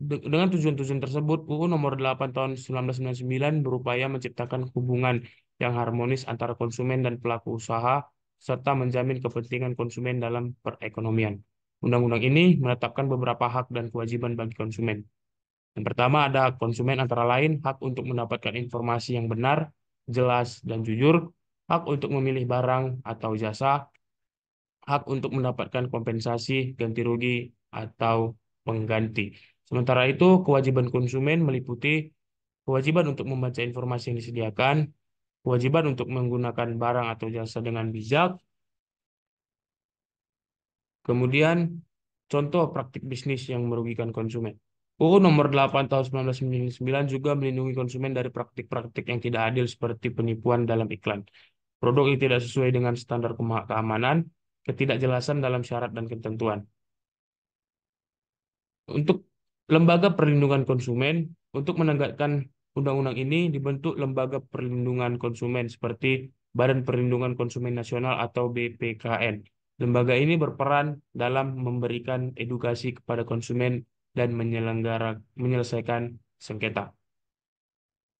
dengan tujuan-tujuan tersebut, UU Nomor 8 Tahun 1999 berupaya menciptakan hubungan yang harmonis antara konsumen dan pelaku usaha serta menjamin kepentingan konsumen dalam perekonomian. Undang-undang ini menetapkan beberapa hak dan kewajiban bagi konsumen. Yang pertama ada hak konsumen antara lain hak untuk mendapatkan informasi yang benar, jelas, dan jujur, hak untuk memilih barang atau jasa, hak untuk mendapatkan kompensasi, ganti rugi, atau pengganti. Sementara itu, kewajiban konsumen meliputi kewajiban untuk membaca informasi yang disediakan, kewajiban untuk menggunakan barang atau jasa dengan bijak, kemudian contoh praktik bisnis yang merugikan konsumen. UU Nomor 8 Tahun 1999 juga melindungi konsumen dari praktik-praktik yang tidak adil seperti penipuan dalam iklan, produk yang tidak sesuai dengan standar keamanan, ketidakjelasan dalam syarat dan ketentuan. Untuk lembaga perlindungan konsumen, untuk menegakkan undang-undang ini dibentuk lembaga perlindungan konsumen seperti Badan Perlindungan Konsumen Nasional atau BPKN. Lembaga ini berperan dalam memberikan edukasi kepada konsumen dan menyelesaikan sengketa.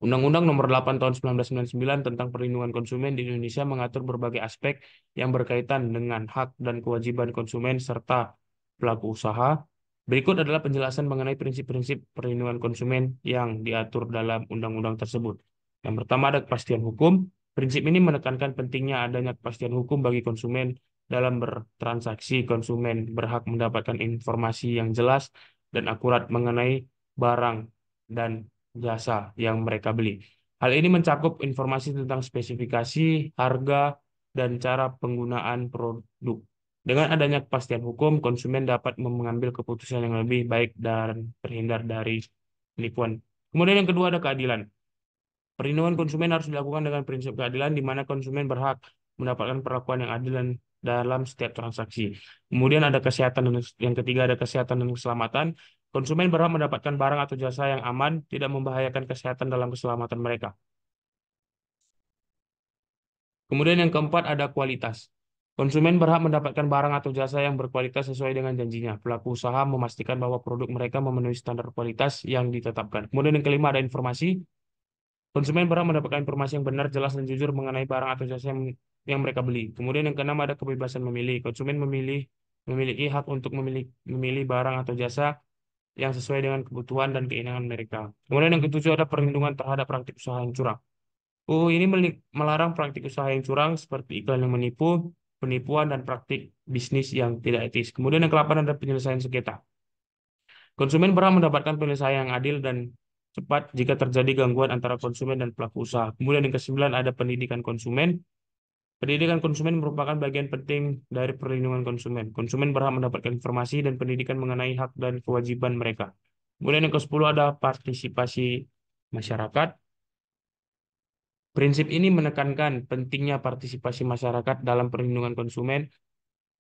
Undang-Undang Nomor 8 Tahun 1999 tentang Perlindungan Konsumen di Indonesia mengatur berbagai aspek yang berkaitan dengan hak dan kewajiban konsumen serta pelaku usaha. Berikut adalah penjelasan mengenai prinsip-prinsip perlindungan konsumen yang diatur dalam undang-undang tersebut. Yang pertama ada kepastian hukum. Prinsip ini menekankan pentingnya adanya kepastian hukum bagi konsumen dalam bertransaksi. Konsumen berhak mendapatkan informasi yang jelas dan akurat mengenai barang dan jasa yang mereka beli. Hal ini mencakup informasi tentang spesifikasi, harga, dan cara penggunaan produk. Dengan adanya kepastian hukum, konsumen dapat mengambil keputusan yang lebih baik dan terhindar dari penipuan. Kemudian yang kedua ada keadilan. Perlindungan konsumen harus dilakukan dengan prinsip keadilan di mana konsumen berhak mendapatkan perlakuan yang adil dan dalam setiap transaksi. Kemudian ada kesehatan dan yang ketiga ada kesehatan dan keselamatan. Konsumen berhak mendapatkan barang atau jasa yang aman, tidak membahayakan kesehatan dalam keselamatan mereka. Kemudian yang keempat ada kualitas. Konsumen berhak mendapatkan barang atau jasa yang berkualitas sesuai dengan janjinya. Pelaku usaha memastikan bahwa produk mereka memenuhi standar kualitas yang ditetapkan. Kemudian yang kelima ada informasi. Konsumen berhak mendapatkan informasi yang benar, jelas, dan jujur mengenai barang atau jasa yang mereka beli. Kemudian yang keenam ada kebebasan memilih. Konsumen memiliki hak untuk memilih barang atau jasa yang sesuai dengan kebutuhan dan keinginan mereka. Kemudian yang ketujuh ada perlindungan terhadap praktik usaha yang curang. Ini melarang praktik usaha yang curang seperti iklan yang menipu, penipuan, dan praktik bisnis yang tidak etis. Kemudian yang kedelapan ada penyelesaian sengketa. Konsumen berhak mendapatkan penyelesaian yang adil dan cepat jika terjadi gangguan antara konsumen dan pelaku usaha. Kemudian yang kesembilan ada pendidikan konsumen. Pendidikan konsumen merupakan bagian penting dari perlindungan konsumen. Konsumen berhak mendapatkan informasi dan pendidikan mengenai hak dan kewajiban mereka. Kemudian yang ke-10 ada partisipasi masyarakat. Prinsip ini menekankan pentingnya partisipasi masyarakat dalam perlindungan konsumen.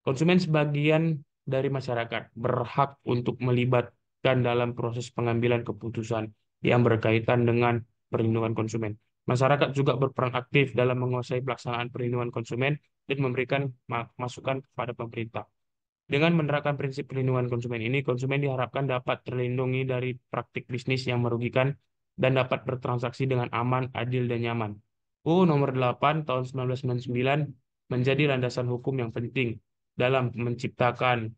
Konsumen sebagian dari masyarakat berhak untuk melibatkan dalam proses pengambilan keputusan yang berkaitan dengan perlindungan konsumen. Masyarakat juga berperan aktif dalam menguasai pelaksanaan perlindungan konsumen dan memberikan masukan kepada pemerintah. Dengan menerapkan prinsip perlindungan konsumen ini, konsumen diharapkan dapat terlindungi dari praktik bisnis yang merugikan dan dapat bertransaksi dengan aman, adil, dan nyaman. UU Nomor 8 Tahun 1999 menjadi landasan hukum yang penting dalam menciptakan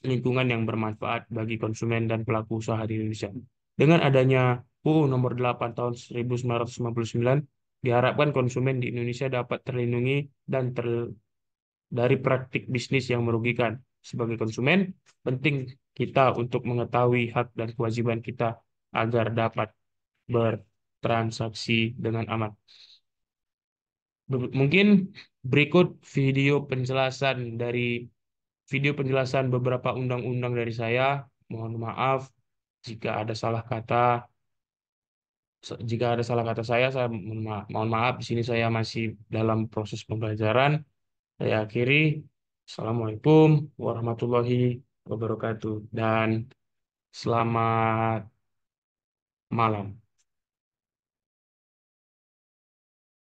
lingkungan yang bermanfaat bagi konsumen dan pelaku usaha di Indonesia. Dengan adanya UU Nomor 8 Tahun 1999, diharapkan konsumen di Indonesia dapat terlindungi dan dari praktik bisnis yang merugikan. Sebagai konsumen, penting kita untuk mengetahui hak dan kewajiban kita agar dapat bertransaksi dengan aman. Mungkin berikut video penjelasan beberapa undang-undang dari saya. Mohon maaf jika ada salah kata. Jika ada salah kata saya mohon maaf. Di sini saya masih dalam proses pembelajaran. Saya akhiri. Assalamualaikum warahmatullahi wabarakatuh dan selamat malam.